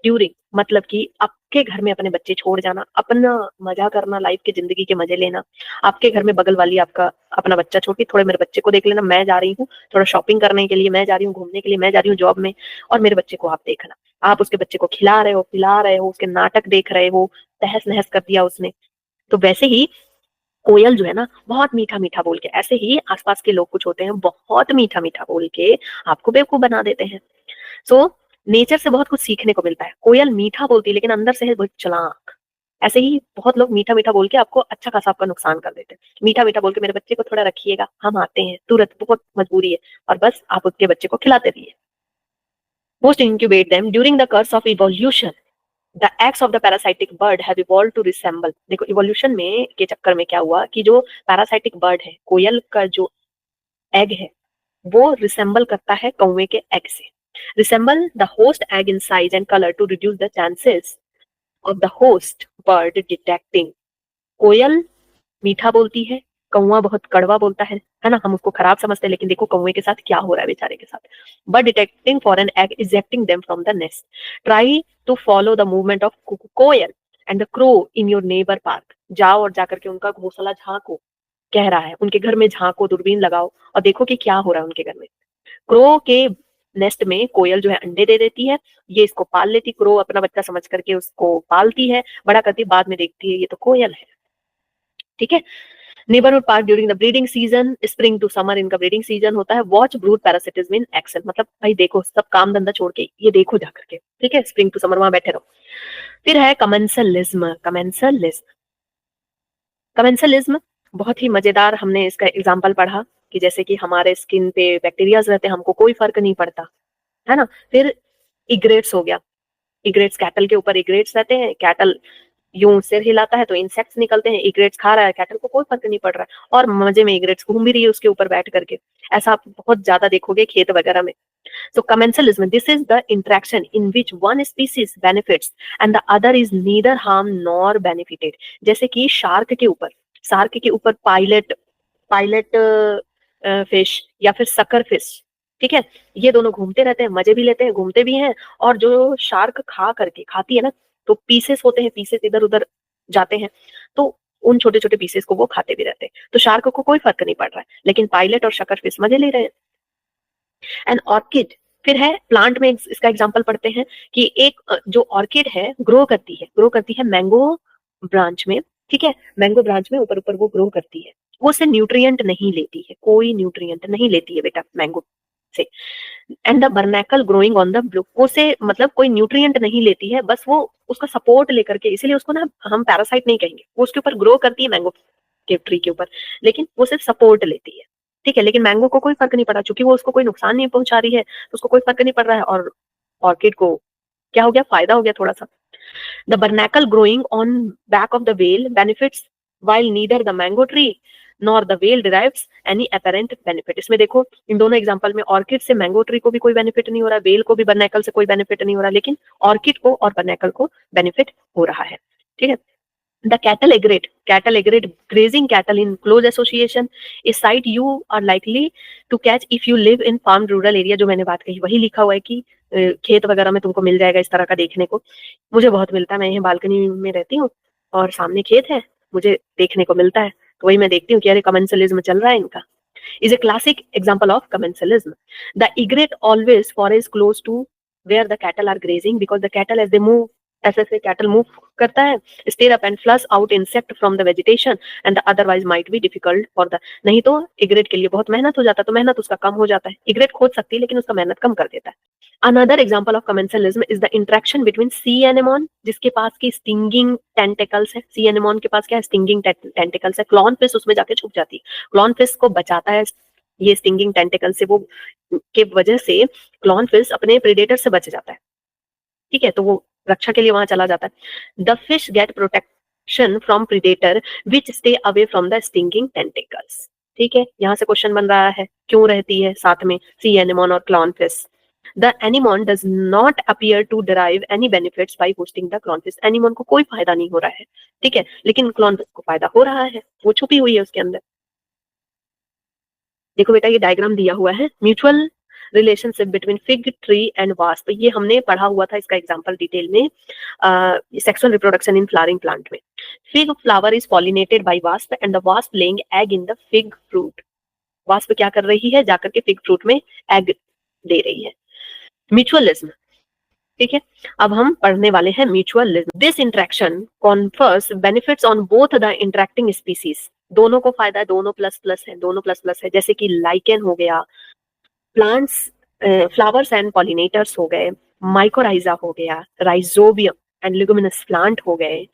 during, मतलब कि आपके घर में अपने बच्चे छोड़ जाना, अपना मजा करना, लाइफ की जिंदगी के मजे लेना. आपके घर में बगल वाली आपका अपना बच्चा छोटी, थोड़े मेरे बच्चे को देख लेना, मैं जा रही हूँ थोड़ा शॉपिंग करने के लिए, मैं जा रही हूँ घूमने के लिए, मैं जा रही हूँ जॉब में, और मेरे बच्चे को आप देखना. आप उसके बच्चे को खिला रहे हो, पिला रहे हो, उसके नाटक देख रहे हो, तहस नहस कर दिया उसने. तो वैसे ही कोयल जो है ना बहुत मीठा मीठा बोल के, ऐसे ही आसपास के लोग कुछ होते हैं बहुत मीठा मीठा बोल के आपको बेवकूफ बना देते हैं. सो नेचर से बहुत कुछ सीखने को मिलता है. कोयल मीठा बोलती है लेकिन अंदर से है बहुत चालाक. ऐसे ही बहुत लोग मीठा मीठा बोल के आपको अच्छा खासा आपका नुकसान कर देते हैं. मीठा मीठा बोल के मेरे बच्चे को थोड़ा रखिएगा, हम आते हैं तुरंत, बहुत मजबूरी है, और बस आप उसके बच्चे को खिलाते रहिए. Most incubate them during the course of evolution. The eggs of the parasitic bird have evolved to resemble. देखो इवोल्यूशन में के चक्कर में क्या हुआ कि जो पैरासाइटिक बर्ड है, कोयल का जो एग है वो रिसेंबल करता है कौवे के एग से. Resemble the host egg in size and colour to reduce the chances of the host bird detecting. कोयल मीठा बोलती है, कौवा बहुत कड़वा बोलता है ना, हम उसको खराब समझते हैं, लेकिन देखो कौवे के साथ क्या हो रहा है बेचारे के साथ. But detecting for an egg ejecting them from the nest. Try to follow the movement of koel and the crow in your neighbour park. जाओ और जाकर के उनका घोंसला झांको, कह रहा है उनके घर में झांको, दूरबीन लगाओ और देखो कि क्या हो रहा है उनके घर में. क्रो के नेस्ट में कोयल जो है अंडे दे देती है, ये इसको पाल लेती, क्रो अपना बच्चा समझ करके उसको पालती है, बड़ा करती, बाद में देखती है ये तो कोयल है. ठीक है. Neighbourhood park during the breeding season, spring to summer इनका ब्रीडिंग सीजन होता है. Watch brood parasitism in action, मतलब भाई देखो सब काम धंधा छोड़ के ये देखो जा करके, ठीक है, स्प्रिंग टू समर वहां बैठे रहो. फिर है कमेंसलिज्म. कमेंसलिज्म बहुत ही मजेदार, हमने इसका एग्जाम्पल पढ़ा कि जैसे कि हमारे स्किन पे बैक्टीरियाज रहते हैं, हमको कोई फर्क नहीं पड़ता है ना. फिर इग्रेट्स हो गया. इग्रेट्स, कैटल के ऊपर इग्रेट्स रहते हैं, कैटल यूं सिर हिलाता है तो इंसेक्ट्स निकलते हैं, इग्रेट्स खा रहा है, कैटल को कोई फर्क नहीं पड़ रहा है, और मजे में इग्रेट्स घूम भी रही है उसके ऊपर बैठ करके. ऐसा आप बहुत ज्यादा देखोगे खेत वगैरह में. So commensalism, this is the interaction in which one species benefits and the other is neither harmed nor benefited. जैसे कि शार्क के ऊपर पायलट फिश या फिर सकर फिश, ठीक है, ये दोनों घूमते रहते हैं, मजे भी लेते हैं, घूमते भी हैं, और जो शार्क खाती है ना, तो पीसेस होते हैं, पीसेस इधर उधर जाते हैं, तो उन छोटे छोटे पीसेस को वो खाते भी रहते हैं. तो शार्क को कोई फर्क नहीं पड़ रहा है, लेकिन पायलट और शकर फिश मजे ले रहे हैं. एंड ऑर्किड, फिर है प्लांट में इसका एग्जांपल पढ़ते हैं कि एक जो ऑर्किड है ग्रो करती है मैंगो ब्रांच में, ठीक है, मैंगो ब्रांच में ऊपर ऊपर वो ग्रो करती है. वो से न्यूट्रिएंट नहीं लेती है, कोई न्यूट्रिएंट नहीं लेती है बेटा मैंगो से. And the बर्नैकल growing on the blue, वो से मतलब कोई न्यूट्रिएंट नहीं लेती है, बस वो उसका सपोर्ट लेकर के, इसीलिए उसको ना हम पैरासाइट नहीं कहेंगे, वो उसके ऊपर ग्रो करती है मैंगो के ट्री के ऊपर, लेकिन वो सिर्फ सपोर्ट लेती है, ठीक है. लेकिन मैंगो को कोई फर्क नहीं पड़ा, क्योंकि वो उसको कोई नुकसान नहीं पहुंचा रही है, तो उसको कोई फर्क नहीं पड़ रहा है, और ऑर्किड को क्या हो गया, फायदा हो गया थोड़ा सा. The बर्नैकल growing on back of the well benefits while neither the mango tree nor the whale derives any apparent benefit. इसमें देखो इन दोनों एग्जांपल में ऑर्किड से मैंगो ट्री को भी कोई बेनिफिट नहीं हो रहा, वेल को भी बर्नैकल से कोई बेनिफिट नहीं हो रहा, लेकिन ऑर्किड को और बर्नैकल को बेनिफिट हो रहा है, ठीक है. The cattle aggregate grazing cattle in close association, a sight you are likely to catch if you live in farm rural area. जो मैंने बात कही वही लिखा हुआ है कि खेत वगैरह में तुमको मिल जाएगा इस तरह का देखने को. मुझे बहुत मिलता है, मैं यहाँ बालकनी में रहती हूँ और सामने खेत है, मुझे देखने को मिलता है, तो वही मैं देखती हूँ कि अरे कमेंसलिज्म चल रहा है इनका. Is a classic example of commensalism. The egret always forays close to where the cattle are grazing because the cattle as they move ऐसे ऐसे कैटल मूव करता है, stir up and flush out insect from the vegetation and otherwise might be difficult for the, नहीं तो इग्रेट के लिए बहुत मेहनत हो जाता, तो मेहनत उसका कम हो जाता है, इग्रेट खोज सकती है लेकिन उसका मेहनत कम कर देता है। Another example of commensalism is the interaction between sea anemone, जिसके पास की स्टिंगिंग टेंटिकल्स है, सी एनेमोन के पास क्या है, स्टिंगिंग टेंटिकल्स है, क्लॉन फिश उसमें जाके छुप जाती है, क्लॉन फिश को बचाता है ये स्टिंगिंग टेंटिकल से, वो के वजह से क्लॉन फिश अपने प्रेडेटर से बच जाता है, ठीक है, तो वो रक्षा के लिए वहां चला जाता है। The fish get protection from predator which stay away from the stinging tentacles, ठीक है, यहाँ से क्वेश्चन बन रहा है क्यों रहती है साथ में सी एनेमोन और clown fish. The anemone does not appear to derive any benefits by hosting the clown fish, anemone को कोई फायदा नहीं हो रहा है, ठीक है, लेकिन क्लॉन फिश को फायदा हो रहा है, वो छुपी हुई है उसके अंदर। देखो बेटा ये डायग्राम दिया हुआ है, mutual relationship between fig tree and wasp, ये हमने पढ़ा हुआ था, इसका एग्जांपल डिटेल में sexual reproduction in flowering plant में। Fig flower is pollinated by wasp and the wasp laying egg in the fig fruit, wasp क्या कर रही है, जाकर के फिग फ्रूट में एग दे रही है। म्यूचुअलिज्म, ठीक है, अब हम पढ़ने वाले हैं mutualism. This interaction confers benefits on both the interacting species, दोनों को फायदा है, दोनों प्लस प्लस है, दोनों प्लस प्लस है, जैसे कि लाइकेन हो गया, प्लांट्स फ्लावर्स एंड पॉलिनेटर्स हो गए, माइकोराइजा हो गया, राइजोबियम एंड लिगुमिनस प्लांट हो गए,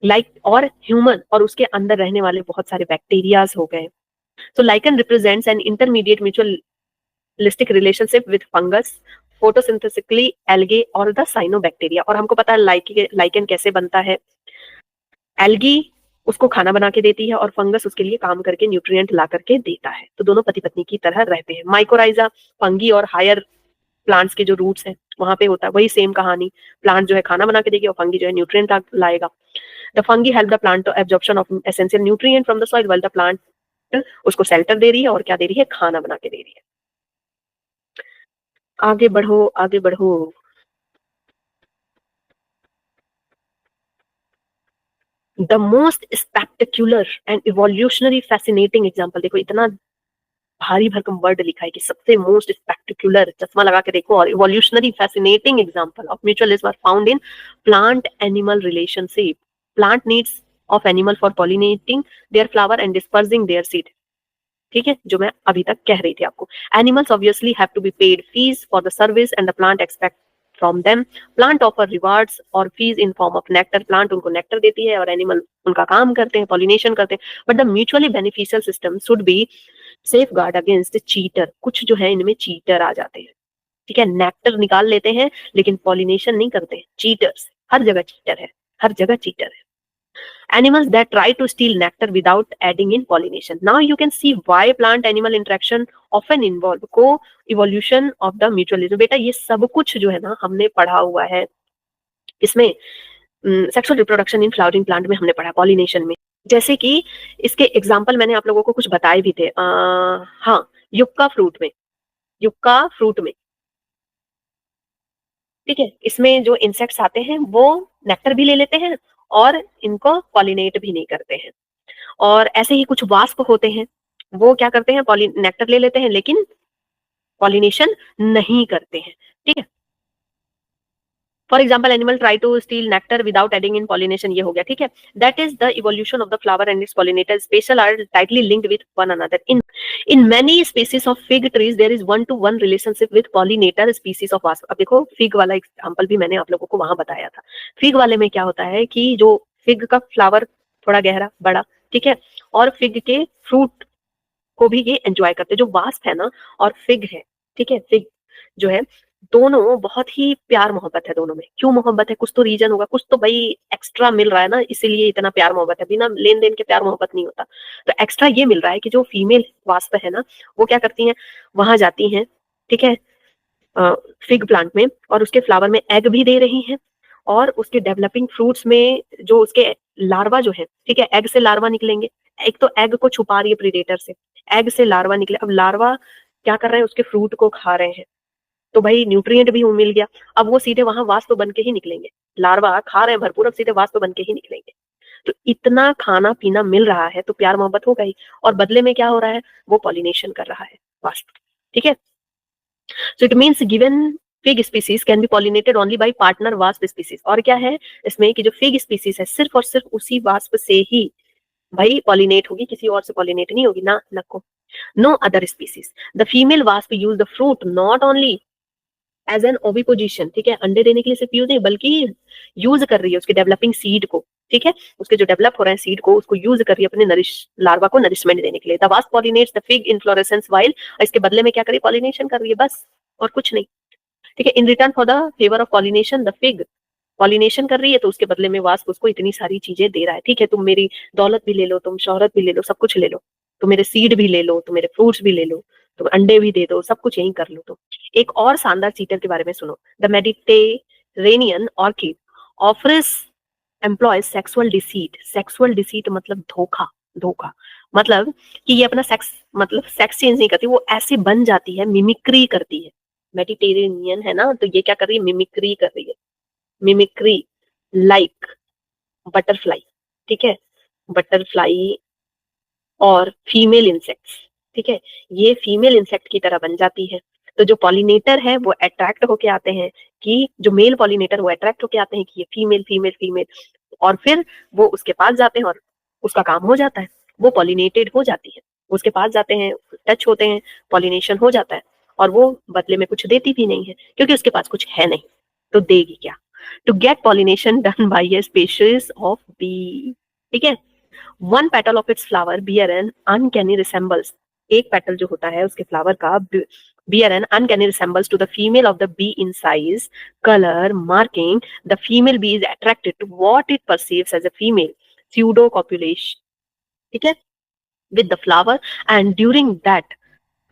लाइक और ह्यूमन और उसके अंदर रहने वाले बहुत सारे बैक्टीरियाज हो गए। So lichen represents an intermediate mutualistic relationship with fungus, photosynthetically algae और the cyanobacteria। और हमको पता है लाइकेन कैसे बनता है, एल्गी उसको खाना बना के देती है और फंगस उसके लिए काम करके न्यूट्रिएंट ला करके देता है, तो दोनों पति पत्नी की तरह रहते हैं। माइकोराइजा फंगी और हायर प्लांट्स के जो रूट्स हैं वहां पे होता है वही सेम कहानी, प्लांट जो है खाना बना के देगी और फंगी जो है न्यूट्रिएंट लाएगा। The fungi help the plant to absorption of essential nutrient from the soil, while the plant उसको शेल्टर दे रही है और क्या दे रही है, खाना बना के दे रही है। आगे बढ़ो आगे बढ़ो। The most spectacular and evolutionary fascinating example, देखो इतना भारी भरकम वर्ड लिखा है कि सबसे मोस्ट स्पेक्टेक्युलर, चश्मा लगा के देखो, और evolutionary fascinating example of mutualism are found in plant animal relationship. Plant needs of animal for pollinating their flower and dispersing their seed, ठीक है, जो मैं अभी तक कह रही थी आपको। Animals obviously have to be paid fees for the service and the plant expect from them, plant offer rewards or fees in form of nectar, plant उनको नेक्टर देती है और एनिमल उनका काम करते हैं, पॉलिनेशन करते हैं। But the mutually beneficial system should be safe guard against cheater, कुछ जो है इनमें चीटर आ जाते हैं, ठीक है, नेक्टर निकाल लेते हैं लेकिन पॉलिनेशन नहीं करते, चीटर्स, हर जगह चीटर है, हर जगह चीटर है। Animals that try to steal nectar without adding in pollination. Now you can see why plant animal interaction often involve co-evolution of the mutualism। बेटा ये सब कुछ जो है ना हमने पढ़ा हुआ है इसमें, sexual reproduction in flowering plant में हमने पढ़ा, पॉलिनेशन में, जैसे कि इसके एग्जाम्पल मैंने आप लोगों को कुछ बताए भी थे। हाँ, युक्का फ्रूट में, युक्का फ्रूट में, ठीक है, इसमें जो इंसेक्ट्स आते हैं वो नेक्टर भी ले लेते हैं और इनको पॉलिनेट भी नहीं करते हैं। और ऐसे ही कुछ वास्प होते हैं, वो क्या करते हैं, नेक्टर ले लेते हैं लेकिन पॉलिनेशन नहीं करते हैं, ठीक है। For example animal try to steal nectar without aiding in pollination, ये हो गया, ठीक है। That is the evolution of the flower and its pollinator special are tightly linked with one another. In many species of fig trees there is one to one relationship with pollinator species of wasp. अब देखो फिग वाला एग्जाम्पल भी मैंने आप लोगों को वहां बताया था। फिग वाले में क्या होता है कि जो फिग का फ्लावर थोड़ा गहरा बड़ा, ठीक है, और फिग के फ्रूट को भी ये एंजॉय करते हैं, जो वास्प है ना और फिग है, ठीक है, फिग जो है, दोनों बहुत ही प्यार मोहब्बत है दोनों में। क्यों मोहब्बत है, कुछ तो रीजन होगा, कुछ तो भाई एक्स्ट्रा मिल रहा है ना, इसीलिए इतना प्यार मोहब्बत है, बिना लेन देन के प्यार मोहब्बत नहीं होता। तो एक्स्ट्रा ये मिल रहा है कि जो फीमेल वास्प है ना वो क्या करती हैं, वहां जाती हैं, ठीक है, फिग प्लांट में, और उसके फ्लावर में एग भी दे रही हैं, और उसके डेवलपिंग फ्रूट्स में जो उसके लार्वा जो है, ठीक है, एग से लार्वा निकलेंगे, एक तो एग को छुपा रही है प्रीडेटर से, एग से लार्वा निकले, अब लार्वा क्या कर रहे हैं, उसके फ्रूट को खा रहे हैं, तो भाई न्यूट्रिएंट भी मिल गया, अब वो सीधे वहां वास्प बन के ही निकलेंगे, लार्वा खा रहे हैं भरपूर, अब सीधे वास्प बन के ही निकलेंगे। तो इतना खाना पीना मिल रहा है तो प्यार मोहब्बत होगा ही, और बदले में क्या हो रहा है, वो पॉलिनेशन कर रहा है वास्प, ठीक है। So it means given fig species can be pollinated only by partner wasp species. और क्या है इसमें कि जो फिग स्पीसीज है सिर्फ और सिर्फ उसी वास्प से ही भाई पॉलिनेट होगी, किसी और से पॉलिनेट नहीं होगी ना नको। No other species. The female wasp use the fruit not only as an oviposition, ठीक है, अंडे देने के लिए सिर्फ यूज नहीं बल्कि यूज कर रही है उसके डेवलपिंग सीड को, ठीक है, उसके जो डेवलप हो रहे हैं सीड को उसको यूज कर रही है अपने नरिश लार्वा को नरिशमेंट देने के लिए। The wasp pollinates the fig inflorescence while, इसके बदले में क्या करी पॉलिनेशन कर रही है बस, और कुछ नहीं, ठीक है। In return for the favour of pollination the fig, pollination कर रही है तो उसके बदले में वास्प उसको इतनी सारी चीजें दे रहा है, ठीक है, तुम मेरी दौलत भी ले लो, तुम शोहरत भी ले लो, सब कुछ ले लो, तुम मेरे सीड भी ले लो, तुम मेरे फ्रूट्स भी ले लो, तुम अंडे भी दे दो, सब कुछ यही कर लो। तो एक और शानदार चीटर के बारे में सुनो। The Mediterranean orchid offers employ sexual deceit. Sexual deceit मतलब धोखा, धोखा मतलब कि ये अपना सेक्स मतलब सेक्स चेंज नहीं करती, वो ऐसे बन जाती है, मिमिक्री करती है। मेडिटेरेनियन है ना, तो ये क्या कर रही है, मिमिक्री कर रही है, मिमिक्री लाइक बटरफ्लाई, ठीक है, बटरफ्लाई और फीमेल इंसेक्ट्स, ठीक है, ये फीमेल इंसेक्ट की तरह बन जाती है। तो जो पॉलिनेटर है वो अट्रैक्ट होके आते हैं कि जो मेल पॉलिनेटर वो अट्रैक्ट होके आते हैं कि ये फीमेल फीमेल फीमेल, और फिर वो उसके पास जाते हैं और उसका काम हो जाता है, वो पॉलिनेटेड हो जाती है, उसके पास जाते हैं, टच होते हैं, पॉलिनेशन हो जाता है, और वो बदले में कुछ देती भी नहीं है क्योंकि उसके पास कुछ है नहीं, तो देगी क्या। To get pollination done by a species of bee, ठीक है, one petal of its flower bear an uncanny resembles, एक पेटल जो होता है उसके फ्लावर का bear an uncanny resembles to the female of the bee in size colour marking the female bee is attracted to what it perceives as a female pseudo copulation, ठीक है, with the flower and during that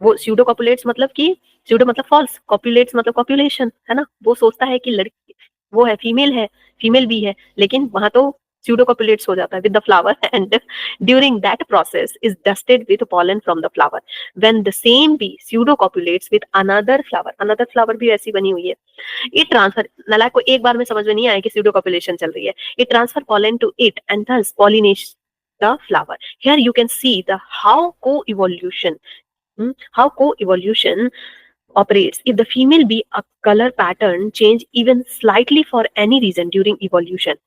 वो स्यूडो कॉपुलेट्स मतलब कि स्यूडो मतलब फॉल्स, कॉपुलेट्स मतलब कॉपुलेशन है ना, वो सोचता है कि लड़की वो है, फीमेल भी है, लेकिन वहां तो pseudo copulates हो जाता है with the flower and during that process is dusted with pollen from the flower when the same bee pseudo copulates with another flower भी ऐसी बनी हुई है, it transfer नलायक को एक बार में समझ में नहीं आया कि pseudo copulation चल रही है, it transfer pollen to it and thus pollinate the flower. Here you can see the how co-evolution how co-evolution operates. If the female bee a color pattern change even slightly for any reason during evolution,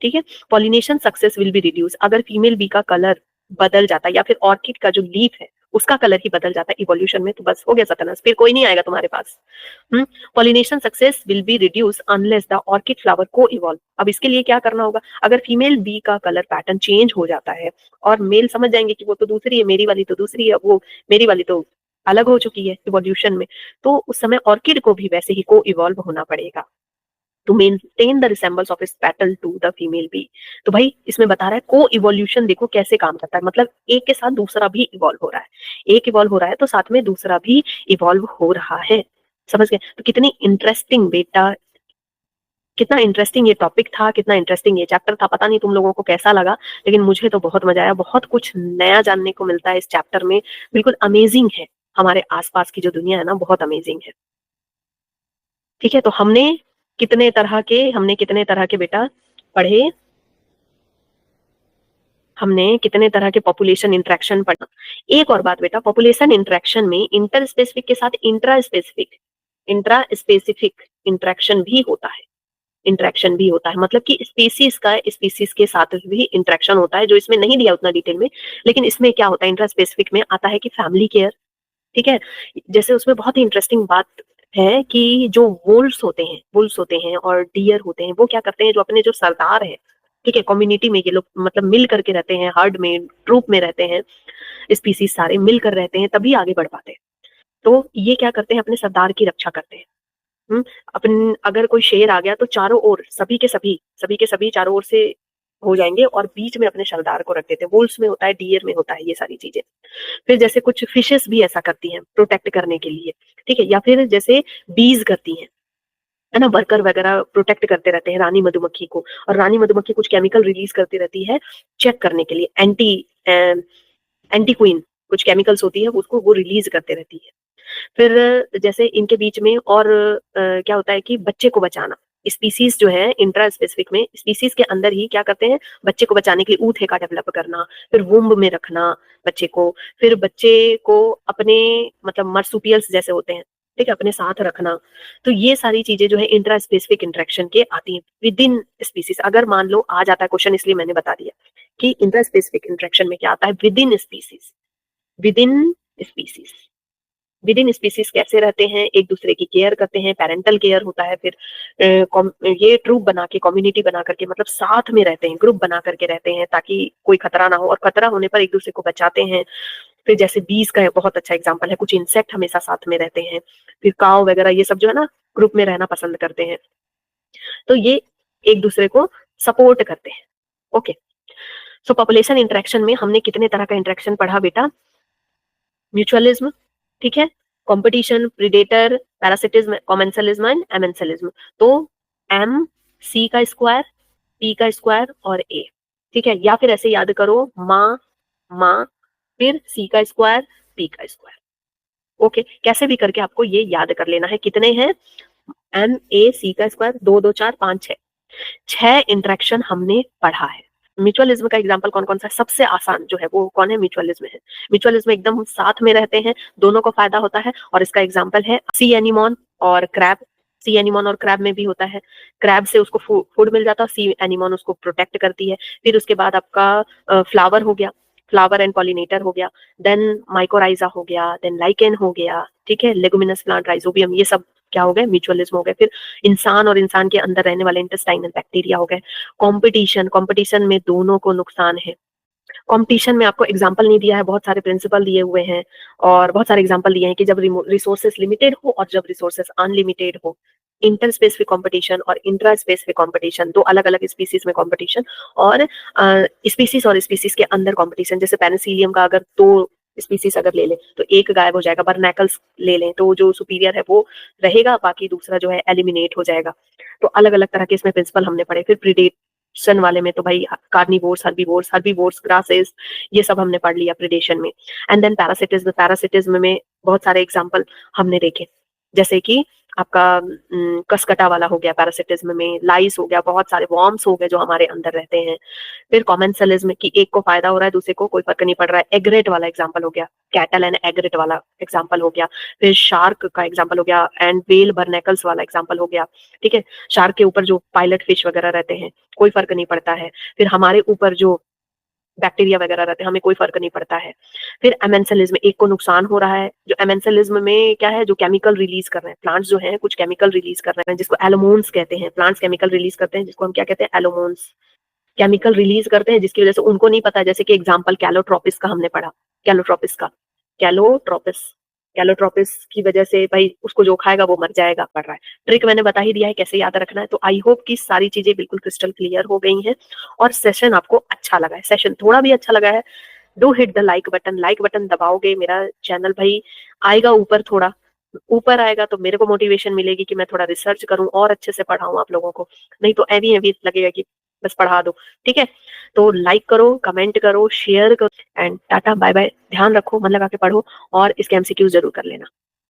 ठीक है, pollination success will be reduce. अगर फीमेल बी का कलर बदल जाता है या फिर ऑर्किड का जो लीफ है उसका कलर ही बदल जाता है इवोल्यूशन में, तो बस हो गया सत्यानाश, फिर कोई नहीं आएगा तुम्हारे पास। Pollination success will be reduce unless the orchid flower coevolve. अब इसके लिए क्या करना होगा, अगर फीमेल बी का कलर पैटर्न चेंज हो जाता है और मेल समझ जाएंगे कि वो तो दूसरी है, मेरी वाली तो दूसरी है, वो मेरी वाली तो अलग हो चुकी है इवोल्यूशन में, तो उस समय ऑर्किड को भी वैसे ही को इवॉल्व होना पड़ेगा to maintain the resembles of its petal to the female bee. तो भाई इसमें बता रहा है को इवोल्यूशन देखो कैसे काम करता है, मतलब एक के साथ दूसरा भी इवॉल्व हो रहा है, एक इवॉल्व हो रहा है तो साथ में दूसरा भी इवॉल्व हो रहा है, समझ गए। तो कितनी इंटरेस्टिंग बेटा, कितना इंटरेस्टिंग ये टॉपिक था, कितना इंटरेस्टिंग ये चैप्टर था, पता नहीं तुम लोगों को कैसा लगा, लेकिन मुझे तो बहुत मजा आया, बहुत कुछ नया जानने को मिलता है इस चैप्टर में, बिल्कुल अमेजिंग है, हमारे आसपास की जो दुनिया है ना बहुत अमेजिंग है, ठीक है। तो हमने कितने तरह के बेटा पढ़े, हमने कितने तरह के पॉपुलेशन इंटरेक्शन पढ़ा। एक और बात बेटा, पॉपुलेशन इंटरेक्शन में इंटर स्पेसिफिक के साथ इंट्रा स्पेसिफिक इंटरेक्शन भी होता है, मतलब कि स्पीसीज का स्पीसीज के साथ भी इंटरेक्शन होता है, जो इसमें नहीं दिया उतना डिटेल में, लेकिन इसमें क्या होता है इंट्रा स्पेसिफिक में आता है कि फैमिली केयर, ठीक है। जैसे उसमें बहुत ही इंटरेस्टिंग बात है कि जो वुल्स होते हैं और डियर होते हैं, वो क्या करते हैं, जो अपने जो सरदार हैं, ठीक है, कम्युनिटी में ये लोग मतलब मिल करके रहते हैं, हर्ड में ट्रूप में रहते हैं, स्पीसीज सारे मिलकर रहते हैं तभी आगे बढ़ पाते हैं। तो ये क्या करते हैं, अपने सरदार की रक्षा करते हैं। अपन अगर कोई शेर आ गया तो चारों ओर सभी के सभी चारों ओर से हो जाएंगे और बीच में अपने सरदार को रख देते हैं। वुल्स में होता है, डियर में होता है ये सारी चीजें। फिर जैसे कुछ फिशेस भी ऐसा करती हैं प्रोटेक्ट करने के लिए, ठीक है, या फिर जैसे बीज करती हैं, है ना, वर्कर वगैरह प्रोटेक्ट करते रहते हैं रानी मधुमक्खी को, और रानी मधुमक्खी कुछ केमिकल रिलीज करती रहती है चेक करने के लिए, एंटी क्वीन कुछ केमिकल्स होती है उसको वो रिलीज करते रहती है। फिर जैसे इनके बीच में और क्या होता है कि बच्चे को बचाना, स्पीसीज जो है इंट्रा स्पेसिफिक में स्पीसीज के अंदर ही क्या करते हैं, बच्चे को बचाने के लिए ऊँट का डेवलप करना, फिर वुम्ब में रखना बच्चे को, फिर बच्चे को अपने मतलब मर्सुपियल्स जैसे होते हैं ठीक है, अपने साथ रखना। तो ये सारी चीजें जो है इंट्रा स्पेसिफिक इंटरेक्शन के आती हैं विद इन स्पीसीज। अगर मान लो आ जाता है क्वेश्चन, इसलिए मैंने बता दिया कि इंट्रा स्पेसिफिक इंटरेक्शन में क्या आता है, with in species. With in species, with in species कैसे रहते हैं, एक दूसरे की केयर करते हैं, पेरेंटल केयर होता है, फिर ये ट्रूप बना के, कम्युनिटी बना करके, मतलब साथ में रहते हैं, ग्रुप बना करके रहते हैं ताकि कोई खतरा ना हो, और खतरा होने पर एक दूसरे को बचाते हैं। फिर जैसे बीज का बहुत अच्छा एग्जांपल है, कुछ इंसेक्ट हमेशा साथ में रहते हैं। फिर काव वगैरह ये सब जो है ना, ग्रुप में रहना पसंद करते हैं। तो ये एक दूसरे को सपोर्ट करते हैं। ओके, सो पॉपुलेशन इंटरेक्शन में हमने कितने तरह का इंटरेक्शन पढ़ा बेटा? म्यूचुअलिज्म, ठीक है, competition, predator, parasitism, commensalism and amensalism. तो एम सी का स्क्वायर, पी का स्क्वायर और ए, ठीक है, या फिर ऐसे याद करो, माँ माँ, फिर सी का स्क्वायर, पी का स्क्वायर। ओके, कैसे भी करके आपको ये याद कर लेना है। कितने हैं? एम ए सी का स्क्वायर, 2 2 4 5 6, 6 इंटरेक्शन हमने पढ़ा है। म्यूचुअलिज्म का एग्जांपल कौन कौन सा है? सबसे आसान जो है वो कौन है? म्यूचुअलिज्म है। म्यूचुअलिज्म में एकदम साथ में रहते हैं, दोनों को फायदा होता है, और इसका एग्जांपल है सी एनिमोन और क्रैब। सी एनिमोन और क्रैब में भी होता है, क्रैब से उसको फूड मिल जाता है, सी एनिमोन उसको प्रोटेक्ट करती है। फिर उसके बाद आपका फ्लावर हो गया, फ्लावर एंड पॉलिनेटर हो गया, देन माइकोराइजा हो गया, देन लाइकेन हो गया, ठीक है, लेगुमिनस प्लांट, राइजोबियम, ये सब क्या हो गए? म्यूचुअलिज्म हो गए। फिर इंसान और इंसान के अंदर रहने वाले इंटेस्टाइनल बैक्टीरिया हो गए। कंपटीशन, कंपटीशन में दोनों को नुकसान है। कंपटीशन में आपको एग्जांपल नहीं दिया है, बहुत सारे प्रिंसिपल दिए हुए हैं, और बहुत सारे एग्जांपल दिए हैं कि जब रिसोर्सेस लिमिटेड हो और जब रिसोर्सेस अनलिमिटेड हो। इंटर स्पेसिफिक कंपटीशन और इंट्रा स्पेसिफिक कंपटीशन, दो अलग अलग स्पीसीज में कंपटीशन, और स्पीसीज और स्पीसीज के अंदर कंपटीशन। जैसे पेनिसिलियम का अगर दो स्पीसीज अगर ले लें तो एक गायब हो जाएगा, बर्नैकल्स ले लें तो जो सुपीरियर है वो रहेगा, बाकी दूसरा जो है एलिमिनेट हो जाएगा। तो अलग अलग तरह के इसमें प्रिंसिपल हमने पढ़े। फिर प्रिडेशन वाले में तो भाई कार्निवोर्स, हर्बीवोर्स, हर्बीवोर्स, ग्रासेस, ये सब हमने पढ़ लिया प्रिडेशन में। एंड देन पैरासिटिज्म, पैरासिटिज्म में बहुत सारे एग्जांपल हमने देखे, जैसे कि आपका कसकटा वाला हो गया पैरासिटिज्म में, लाइस हो गया, बहुत सारे वॉर्म्स हो गए जो हमारे अंदर रहते हैं। फिर कॉमेंसलिज्म की एक को फायदा हो रहा है, दूसरे को कोई फर्क नहीं पड़ रहा है, एग्रेट वाला एग्जांपल हो गया, कैटल एंड एग्रेट वाला एग्जांपल हो गया। फिर शार्क का एग्जांपल हो गया, एंड वेल बर्नेकल्स वाला एग्जांपल हो गया, ठीक है, शार्क के ऊपर जो पायलट फिश वगैरह रहते हैं कोई फर्क नहीं पड़ता है। फिर हमारे ऊपर जो बैक्टीरिया वगैरह रहते हैं हमें कोई फर्क नहीं पड़ता है। फिर एमेंसलिज्म, एक को नुकसान हो रहा है, जो एमेंसलिज्म में क्या है, जो केमिकल रिलीज कर रहे हैं, प्लांट्स जो हैं कुछ केमिकल रिलीज कर रहे हैं जिसको एलोमोन्स कहते हैं, प्लांट्स केमिकल रिलीज करते हैं जिसको हम क्या कहते हैं? एलोमोन्स, केमिकल रिलीज करते हैं जिसकी वजह से उनको नहीं पता। जैसे कि एग्जांपल कैलोट्रोपिस का हमने पढ़ा, कैलोट्रोपिस का, कैलोट्रोपिस, कैलोट्रोपिस की वजह से भाई उसको जो खाएगा वो मर जाएगा, पड़ रहा है। ट्रिक मैंने बता ही दिया है कैसे याद रखना है। तो आई होप कि सारी चीजें बिल्कुल क्रिस्टल क्लियर हो गई हैं और सेशन आपको अच्छा लगा है। सेशन थोड़ा भी अच्छा लगा है, do hit the like button. Like button दबाओगे मेरा चैनल भाई आएगा ऊपर, थोड़ा ऊपर आएगा तो मेरे को मोटिवेशन मिलेगी कि मैं थोड़ा रिसर्च करूं और अच्छे से पढ़ाऊं आप लोगों को। नहीं तो एवी एवी लगेगा कि बस पढ़ा दो, ठीक है। तो लाइक करो, कमेंट करो, शेयर करो, एंड टाटा बाय बाय। ध्यान रखो, मन लगा के पढ़ो, और इसके एमसीक्यूज जरूर कर लेना।